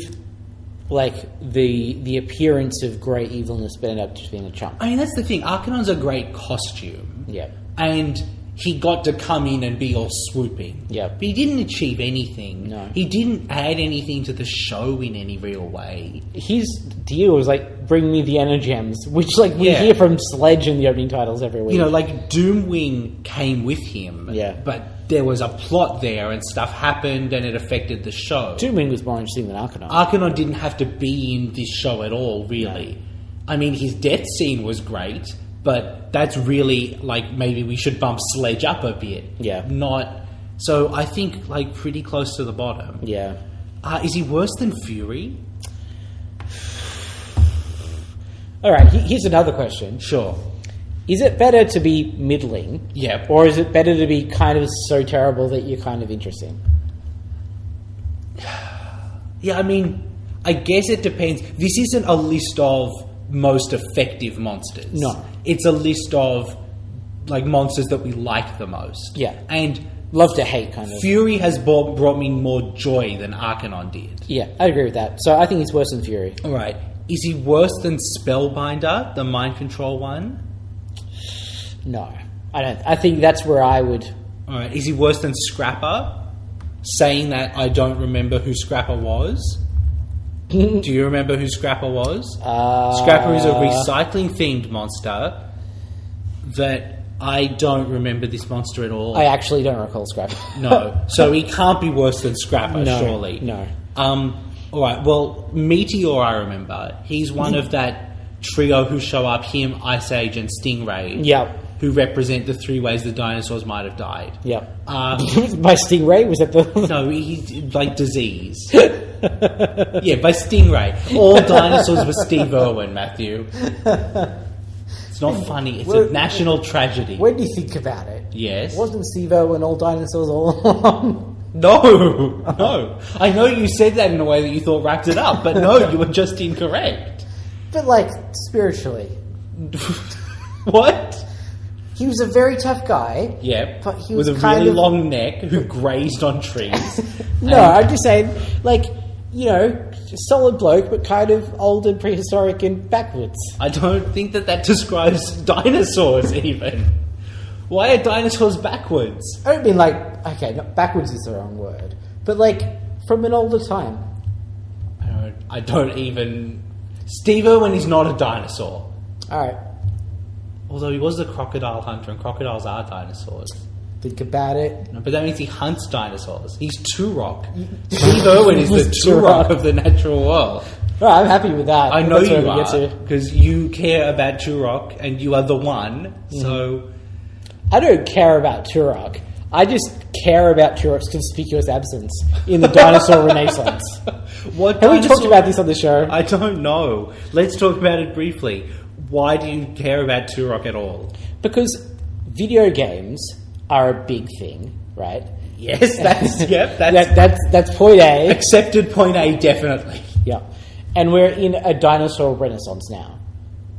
B: like the appearance of great evilness but end up just being a chump?
C: I mean, that's the thing. Arcanon's a great costume.
B: Yeah.
C: And he got to come in and be all swooping.
B: Yep.
C: But he didn't achieve anything.
B: No.
C: He didn't add anything to the show in any real way.
B: His deal was like, bring me the Energems, which like we
C: Yeah.
B: hear from Sledge in the opening titles every week.
C: You know, like Doomwing came with him.
B: Yeah.
C: But there was a plot there and stuff happened and it affected the show.
B: Doomwing was more interesting than Arcanon.
C: Arcanon didn't have to be in this show at all, really. I mean, his death scene was great, but that's really, like, maybe we should bump Sledge up a bit.
B: Yeah.
C: Not... So I think, like, pretty close to the bottom.
B: Yeah.
C: Is he worse than Fury?
B: All right, here's another question.
C: Sure.
B: Is it better to be middling?
C: Yep.
B: Or is it better to be kind of so terrible that you're kind of interesting?
C: Yeah, I mean, I guess it depends. This isn't a list of most effective monsters.
B: No.
C: It's a list of, like, monsters that we like the most.
B: Yeah.
C: And
B: Love to hate, kind of.
C: Fury has brought me more joy than Arcanon did.
B: Yeah, I'd agree with that. So I think he's worse than Fury.
C: All right. Is he worse than Spellbinder, the mind control one?
B: No, I don't. I think that's where I would.
C: All right. Is he worse than Scrapper? Saying that I don't remember who Scrapper was. Do you remember who Scrapper was? Scrapper is a recycling-themed monster that I don't remember this monster at all.
B: I actually don't recall Scrapper.
C: No. So he can't be worse than Scrapper,
B: No,
C: surely.
B: no.
C: All right, well, Meteor I remember. He's one of that trio who show up, him, Ice Age, and Stingray.
B: Yep.
C: Who represent the three ways the dinosaurs might have died.
B: Yep. By Stingray? Was that the...
C: No, he's like disease. Yeah, by Stingray. All dinosaurs were Steve Irwin, Matthew. It's not funny. It's a national tragedy.
B: When you think about it...
C: Yes?
B: Wasn't Steve Irwin all dinosaurs all along?
C: No. I know you said that in a way that you thought wrapped it up, but no, you were just incorrect.
B: But, like, spiritually.
C: What?
B: He was a very tough guy.
C: Yeah,
B: but he
C: with
B: was
C: a
B: kind
C: really
B: of...
C: long neck who grazed on trees.
B: No, I'm just saying, like, you know, solid bloke, but kind of old and prehistoric and backwards.
C: I don't think that describes dinosaurs, even. Why are dinosaurs backwards?
B: I don't mean, like, okay, not backwards is the wrong word, but, like, from an older time.
C: I don't even... Steve Irwin is not a dinosaur.
B: Alright.
C: Although he was the crocodile hunter, and crocodiles are dinosaurs.
B: Think about it.
C: No, but that means he hunts dinosaurs. He's Turok. Steve Irwin is the Turok of the natural world.
B: Well, I'm happy with that.
C: I know
B: That's
C: you
B: where we
C: are,
B: get to.
C: because you care about Turok, and you are the one, so...
B: I don't care about Turok. I just care about Turok's conspicuous absence in the dinosaur renaissance. Have we talked about this on the show?
C: I don't know. Let's talk about it briefly. Why do you care about Turok at all?
B: Because video games are a big thing, right?
C: Yes,
B: That's point A.
C: Accepted point A, definitely.
B: Yeah. And we're in a dinosaur renaissance now.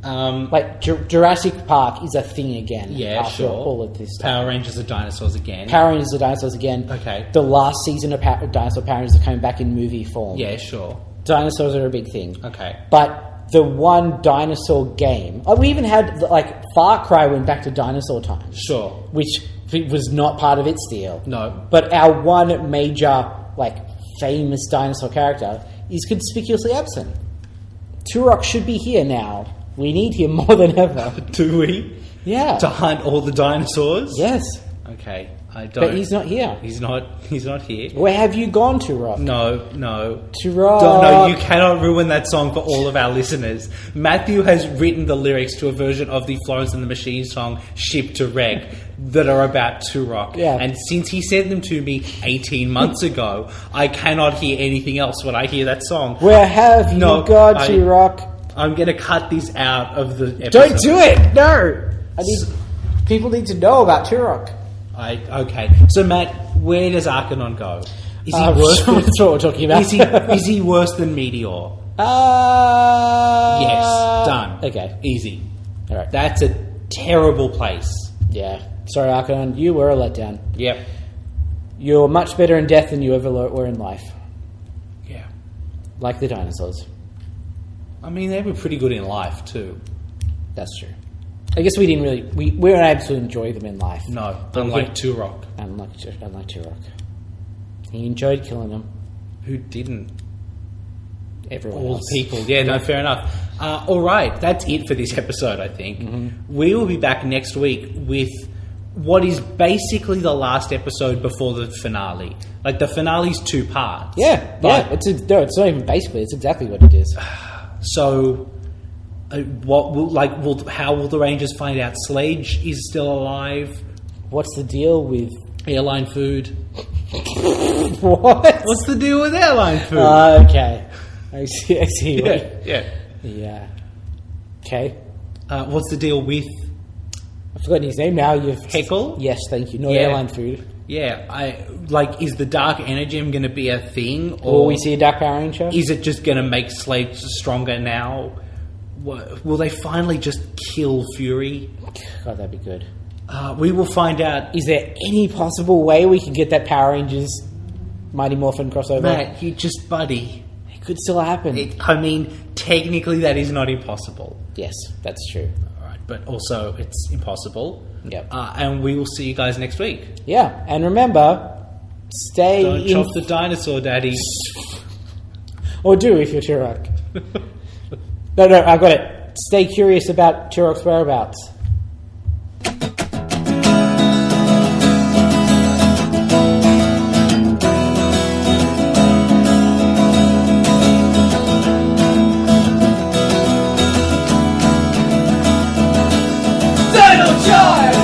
B: Like Jurassic Park is a thing again.
C: Yeah,
B: after
C: sure.
B: all of this stuff.
C: Power Rangers are dinosaurs again.
B: Power Rangers are dinosaurs again.
C: Okay.
B: The last season of Dinosaur Power Rangers are coming back in movie form.
C: Yeah, sure.
B: Dinosaurs are a big thing.
C: Okay.
B: But the one dinosaur game... we even had, like, Far Cry went back to dinosaur times.
C: Sure.
B: Which was not part of its deal.
C: No.
B: But our one major, like, famous dinosaur character is conspicuously absent. Turok should be here now. We need him more than ever.
C: Do we?
B: Yeah.
C: To hunt all the dinosaurs?
B: Yes.
C: Okay. I don't...
B: But he's not here.
C: He's not here.
B: Where have you gone, Turok?
C: No.
B: Turok.
C: No, you cannot ruin that song for all of our listeners. Matthew has written the lyrics to a version of the Florence and the Machine song Ship to Wreck that are about Turok.
B: Yeah.
C: And since he sent them to me 18 months ago, I cannot hear anything else when I hear that song.
B: Where have you gone, Turok?
C: I'm going to cut this out of the episode.
B: Don't do it! No! People need to know about Turok.
C: Okay. So, Matt, where does Arcanon go? Is he worse than...
B: That's what we're talking about.
C: Is he worse than Meteor? Yes. Done.
B: Okay.
C: Easy.
B: All right.
C: That's a terrible place.
B: Yeah. Sorry, Arcanon. You were a letdown.
C: Yep.
B: You're much better in death than you ever were in life.
C: Yeah.
B: Like the dinosaurs.
C: I mean, they were pretty good in life, too.
B: That's true. I guess we didn't really... We weren't able to enjoy them in life.
C: No, unlike Turok.
B: Unlike Turok. He enjoyed killing them.
C: Who didn't?
B: Everyone
C: All
B: else.
C: people. Yeah, no, fair enough. All right, that's it for this episode, I think.
B: Mm-hmm.
C: We will be back next week with what is basically the last episode before the finale. Like, the finale's 2 parts.
B: Yeah,
C: But-
B: yeah. It's not even basically. It's exactly what it is.
C: So, how will the Rangers find out Sledge is still alive?
B: What's the deal with...
C: Airline food.
B: What?
C: What's the deal with airline food?
B: Okay. I see.
C: Yeah.
B: Okay.
C: What's the deal with
B: I've forgotten his name now.
C: Heckle?
B: Yes, thank you. Not
C: Yeah.
B: airline food.
C: Yeah, is the Dark Energem going to be a thing?
B: Or we see a Dark Power Ranger?
C: Is it just going to make Sledge stronger now? Will they finally just kill Fury?
B: God, that'd be good.
C: We will find out.
B: Is there any possible way we can get that Power Rangers Mighty Morphin crossover?
C: Matt, you just buddy.
B: Could still happen.
C: I mean, technically that is not impossible.
B: Yes, that's true.
C: All right, but also it's impossible.
B: Yep.
C: And we will see you guys next week.
B: Yeah, and remember, stay
C: Don't chop the dinosaur, Daddy.
B: Or do if you're Turok. No, I got it. Stay curious about Turok's whereabouts.
A: Dino Charge!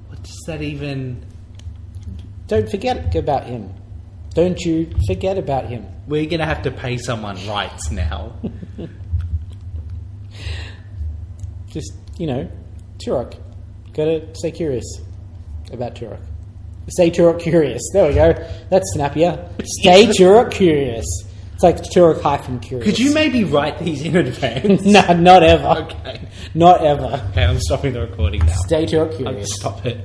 C: What does that even...
B: Don't forget about him. Don't you forget about him.
C: We're going to have to pay someone rights now.
B: Just, Turok. Gotta stay curious about Turok. Stay Turok curious. There we go. That's snappier. Stay Turok curious. It's like Turok hyphen curious.
C: Could you maybe write these in advance?
B: No, not ever.
C: Okay.
B: Not ever.
C: Okay, I'm stopping the recording now.
B: Stay Turok
C: I'll
B: curious.
C: stop it.